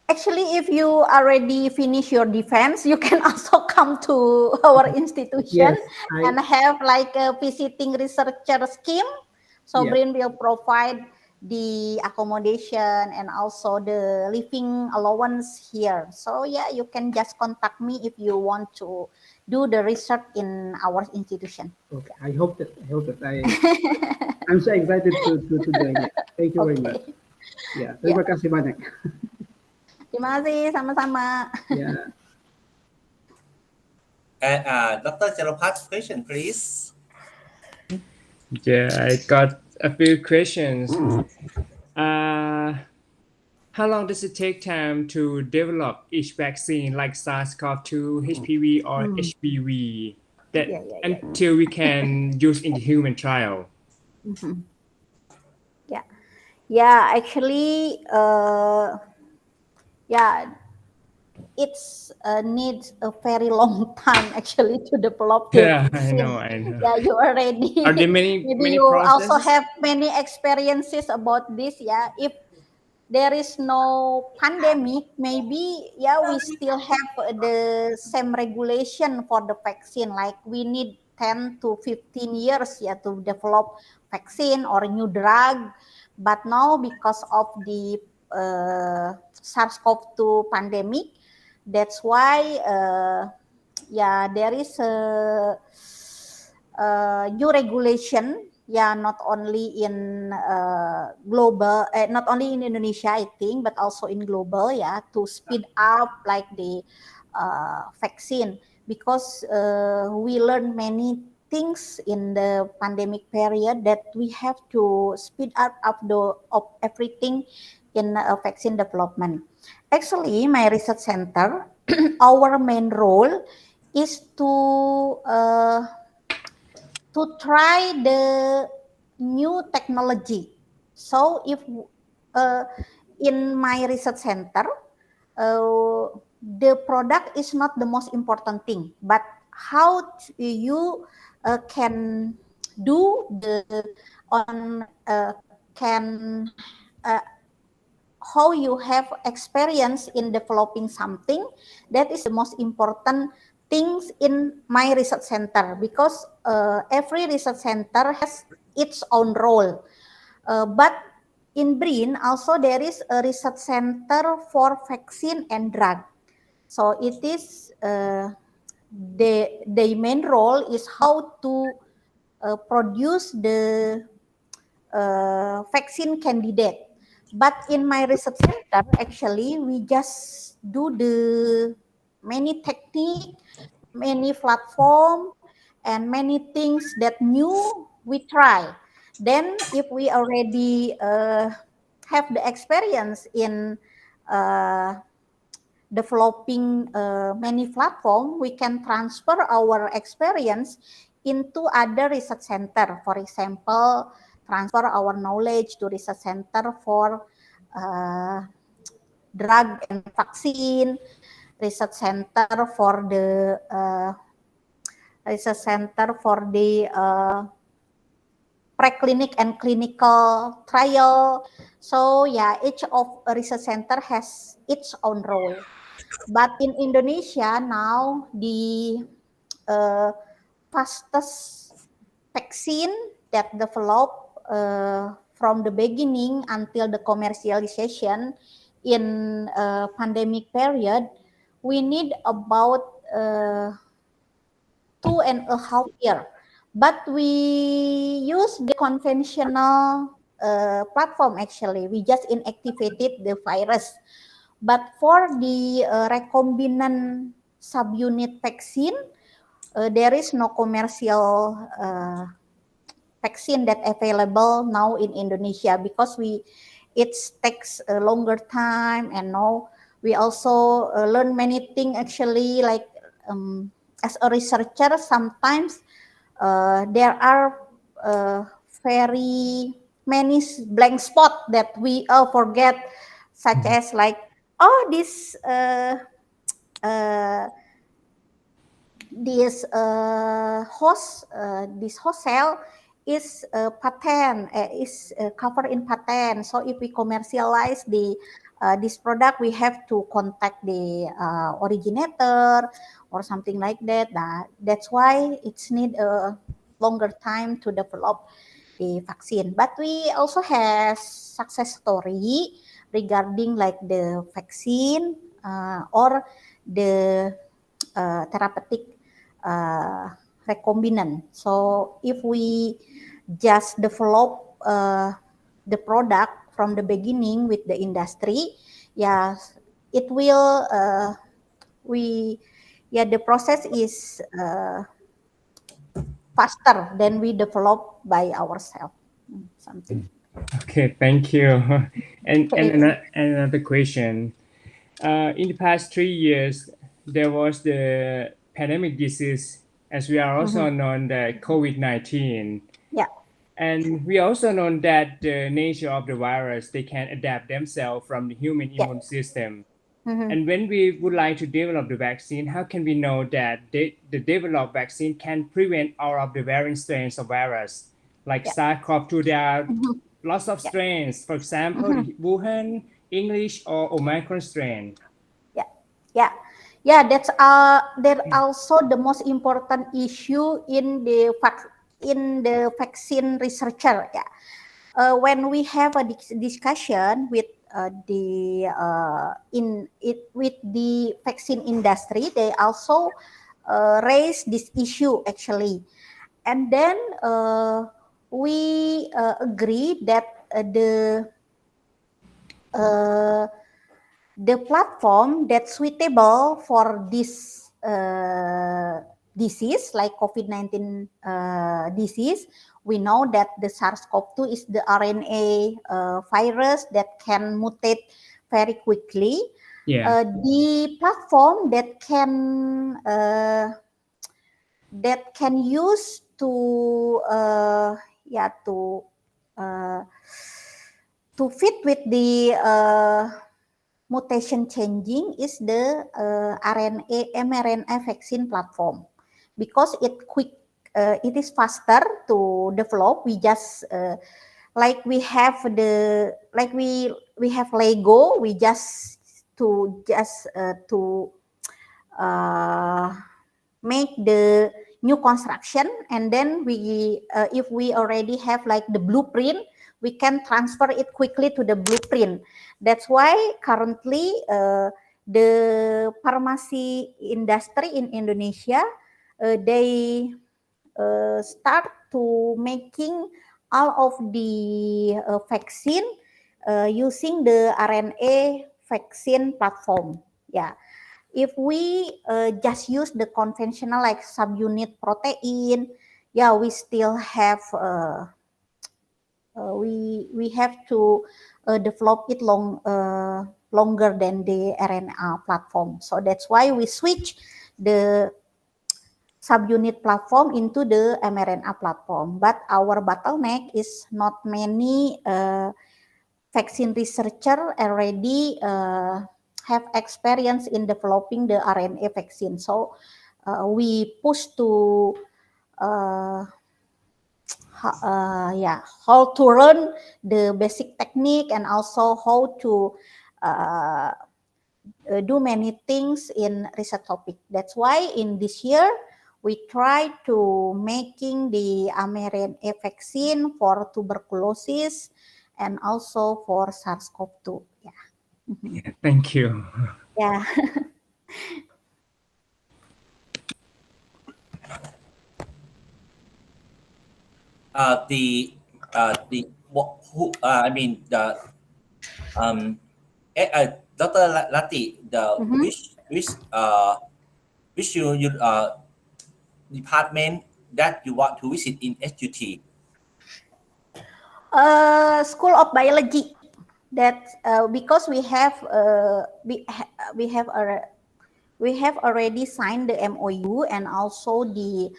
Actually, if you already finish your defense, you can also come to our institution and have like a visiting researcher scheme. So BRIN will provide the accommodation and also the living allowance here. So you can just contact me if you want to do the research in our institution. Okay, I hope that I'm so excited to join it. Thank you very much. Terima kasih banyak. Terima kasih, sama-sama. And Dr. Jalopat's question, please. Yeah, I got a few questions. How long does it take time to develop each vaccine, like SARS-CoV-2, HPV, or HBV, until we can use in the human trial? Actually, it's needs a very long time actually to develop the vaccine. I know. Yeah, you already. Are there many you processes? also have many experiences about this. If there is no pandemic, maybe we still have the same regulation for the vaccine. Like we need 10 to 15 years to develop vaccine or new drug. But now because of the SARS-CoV-2 pandemic, that's why there is a new regulation. Not only in global, not only in Indonesia, I think, but also in global, to speed up like the vaccine, because we learned many things in the pandemic period that we have to speed up of everything in vaccine development. Actually, my research center, our main role is to try the new technology. So if in my research center, the product is not the most important thing, but how you can do how you have experience in developing something. That is the most important things in my research center, because every research center has its own role. But in BRIN also there is a research center for vaccine and drug. So it is the main role is how to produce the vaccine candidate. But in my research center, actually, we just do the many technique many platform and many things that new we try. Then if we already have the experience in developing many platform, we can transfer our experience into other research center. For example, transfer our knowledge to research center for drug and vaccine, research center for the preclinic and clinical trial. So yeah, each of a research center has its own role. But in Indonesia now, the fastest vaccine that developed from the beginning until the commercialization in pandemic period, we need about 2.5 years. But we use the conventional platform actually. We just inactivated the virus. But for the recombinant subunit vaccine, there is no commercial vaccine that available now in Indonesia because it takes a longer time, and now we also learn many things actually, like as a researcher sometimes there are very many blank spots that we forget, such as like, oh, this host cell is patent, is covered in patent. So if we commercialize this product, we have to contact the originator or something like that. That's why it's need a longer time to develop the vaccine. But we also have success story regarding like the vaccine or the therapeutic recombinant. So if we just develop the product from the beginning with the industry, yeah, it will the process is faster than we develop by ourselves. Something. Okay, thank you. And another question. In the past 3 years, there was the pandemic disease, as we are also known that COVID-19. Yeah. And we also know that the nature of the virus, they can adapt themselves from the human immune system. And when we would like to develop the vaccine, how can we know that the developed vaccine can prevent all of the varying strains of virus? Like SARS-CoV-2, there are lots of strains. For example, the Wuhan, English, or Omicron strain. That's also the most important issue in the vaccine researcher. When we have a discussion with with the vaccine industry, they also raise this issue actually, and then we agree that the platform that's suitable for this disease, like COVID-19 disease, we know that the SARS-CoV-2 is the RNA virus that can mutate very quickly. The platform that can use to fit with the mutation changing is the mRNA vaccine platform, because it is faster to develop. We just like we have Lego, we just to make the new construction, and then if we already have like the blueprint, we can transfer it quickly to the blueprint. That's why currently the pharmacy industry in Indonesia, they start to making all of the vaccine using the RNA vaccine platform. if we just use the conventional like subunit protein, yeah, we still have we have to develop it longer than the RNA platform. So that's why we switch the subunit platform into the mRNA platform. But our bottleneck is not many vaccine researcher already have experience in developing the RNA vaccine. So we push to how to learn the basic technique and also how to do many things in research topic. That's why in this year we try to making the mRNA vaccine for tuberculosis and also for SARS-CoV-2. Yeah, thank you. Yeah. I mean the Dr. Lati, which you department that you want to visit in SUT? School of Biology. That because we have already signed the MOU, and also the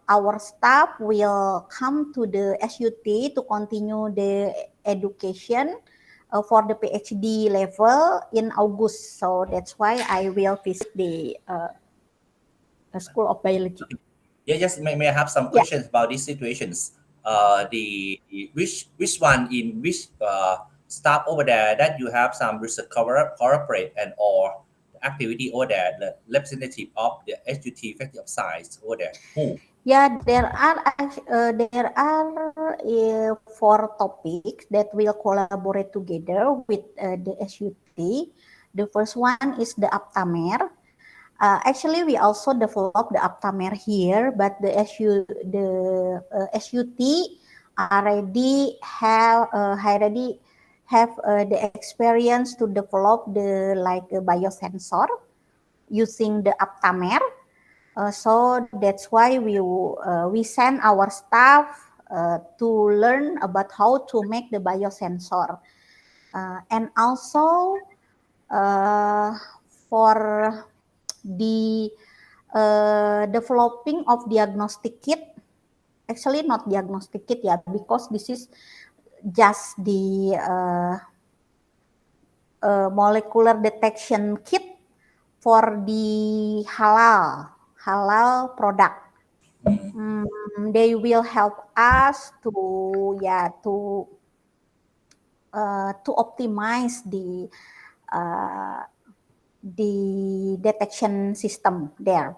our staff will come to the SUT to continue the education for the PhD level in August. So that's why I will visit the School of Biology. Yeah, just may I have some questions about these situations? Which one in which staff over there that you have some research corporate and or activity over there, the representative of the SUT Faculty of Science over there? Who? Yeah, there are 4 topics that will collaborate together with the SUT. The first one is the Aptamer. Actually, we also developed the Aptamer here, but the SUT already have the experience to develop the biosensor using the Aptamer. So that's why we send our staff to learn about how to make the biosensor, and also for the developing of diagnostic kit. Actually not diagnostic kit, because this is just the molecular detection kit for the halal product. They will help us to optimize the detection system there.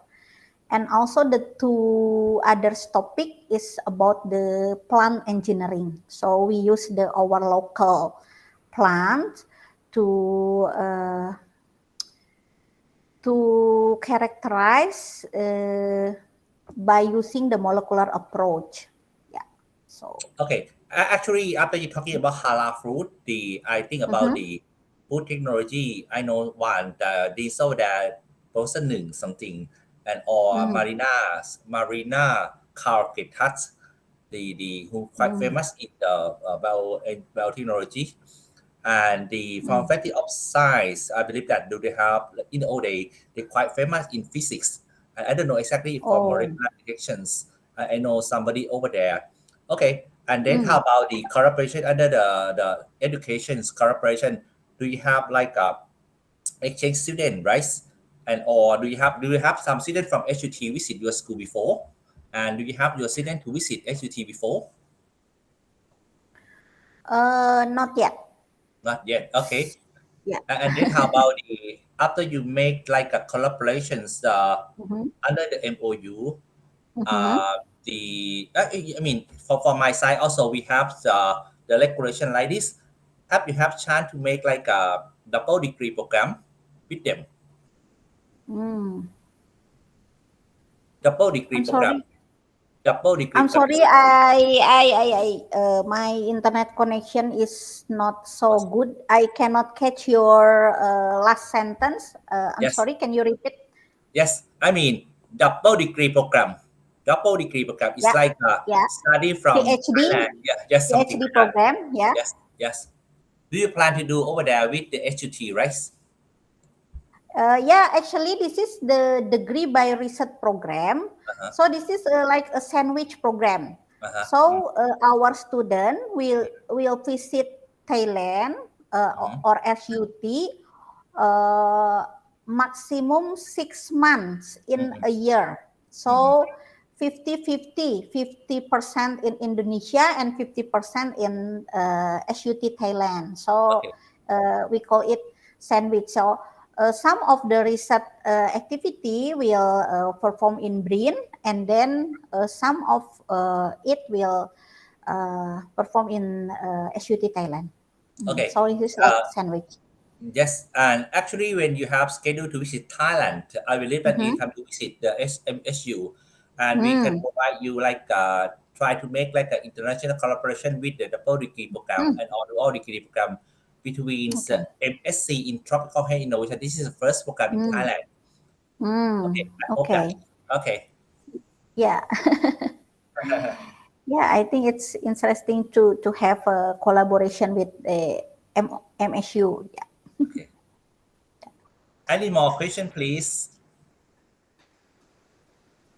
And also the 2 other topic is about the plant engineering. So we use our local plant to characterize by using the molecular approach. So okay. Actually, after you talking about halal fruit, I think about the food technology. I know one, the diesel that person something, and or Marina Carpetas, the who quite famous in the biotechnology, and the from Faculty of Science. I believe that do they have in the old day they quite famous in physics. I don't know exactly for molecular detections. I know somebody over there. Okay, and then how about the collaboration under the education's collaboration? Do you have like a exchange student, right? And or do you have some student from SUT visit your school before? And do you have your student to visit SUT before? Not yet. Not yet. Okay. Yeah. And then how about after you make like a collaborations under the MOU? I mean for my side also we have the regulation like this. Have you have chance to make like a double degree program with them? Double degree I'm program. sorry. double degree I'm sorry, my internet connection is not so good. I cannot catch your last sentence. I'm Yes. sorry, can you repeat? Yes, I mean double degree program. Double degree program is Yeah, like a yeah. study from PhD, Thailand. Yeah, just something PhD like that. program, yeah. Yes, yes. Do you plan to do over there with the HUT, right? Yeah, actually, this is the degree by research program. Uh-huh. So this is like a sandwich program. Uh-huh. So our student will visit Thailand or HUT maximum 6 months in a year. So 50-50 in Indonesia and 50% in HUT Thailand. So we call it sandwich. So some of the research activity will perform in BRIN, and then some of it will perform in HUT Thailand. Okay. So it is like sandwich. Yes, and actually, when you have scheduled to visit Thailand, I believe that you come to visit the SMSU, and we can provide you like try to make like an international collaboration with the double degree program and all degree program between MSc in tropical health innovation. This is the first program in Thailand. Okay, I hope that. Okay. Yeah. Yeah, I think it's interesting to have a collaboration with the MSU. Yeah. Okay. Any more question, please?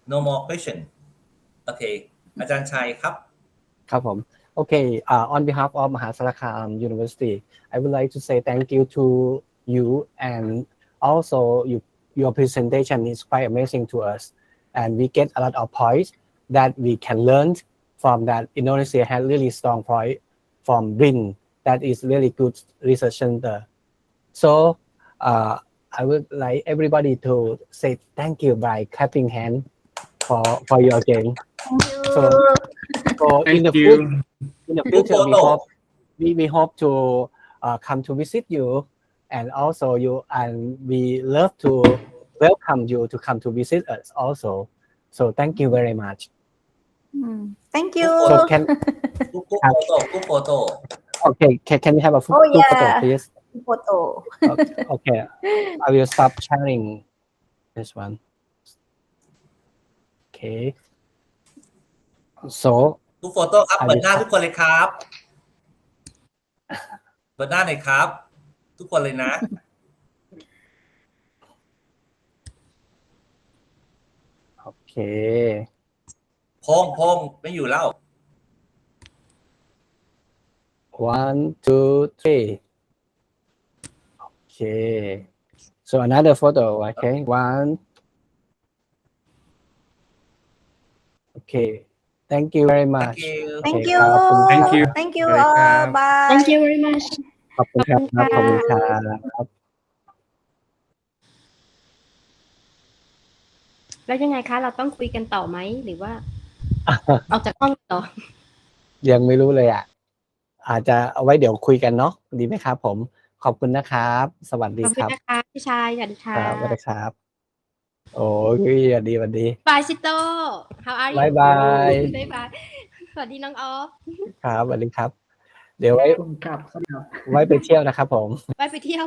No more question. Okay. อาจารย์ชัยครับ ครับผม Okay, on behalf of Mahasarakham University, I would like to say thank you to you, and also your presentation is quite amazing to us, and we get a lot of points that we can learn from that. Indonesia has really strong point from BRIN, that is really good research center. So I would like everybody to say thank you by clapping hand for your game. Thank you. So in the future, we hope to come to visit you, and also we love to welcome you to come to visit us also. So thank you very much. Thank you. So Group photo. Okay, can we have a group photo, please? Photo. Okay, I will stop sharing this one. Okay. So ทุกโฟโต้ครับเปิดหน้าทุกคนเลยครับเปิดหน้าหน่อยครับ ทุกคนเลยนะ โอเค พงไม่อยู่แล้ว 1 2 3 Okay, so another photo. Okay, 1. Okay, thank you very much. Thank you. Thank you. Okay, Thank you. Thank you. Welcome. Bye. Thank you very much ขอบคุณครับ ขอบคุณค่ะ แล้วยังไงคะ เราต้องคุยกันต่อไหม หรือว่า ออกจากห้องต่อ ยังไม่รู้เลยอ่ะ อาจจะเอาไว้เดี๋ยวคุยกันเนาะดีไหมครับผม ขอบคุณนะครับ สวัสดี ขอบ ค คุณ รับ นะคะพี่ชายสวัสดีค่ะ ครับสวัสดีครับ โอ้ยสวัสดี บายซิโต้ how are you บายบาย บ๊ายบายสวัสดีน้องออฟ ครับสวัสดีครับ เดี๋ยวไว้ ครับ ไว้ไปเที่ยวนะครับผม ไว้ไปเที่ยว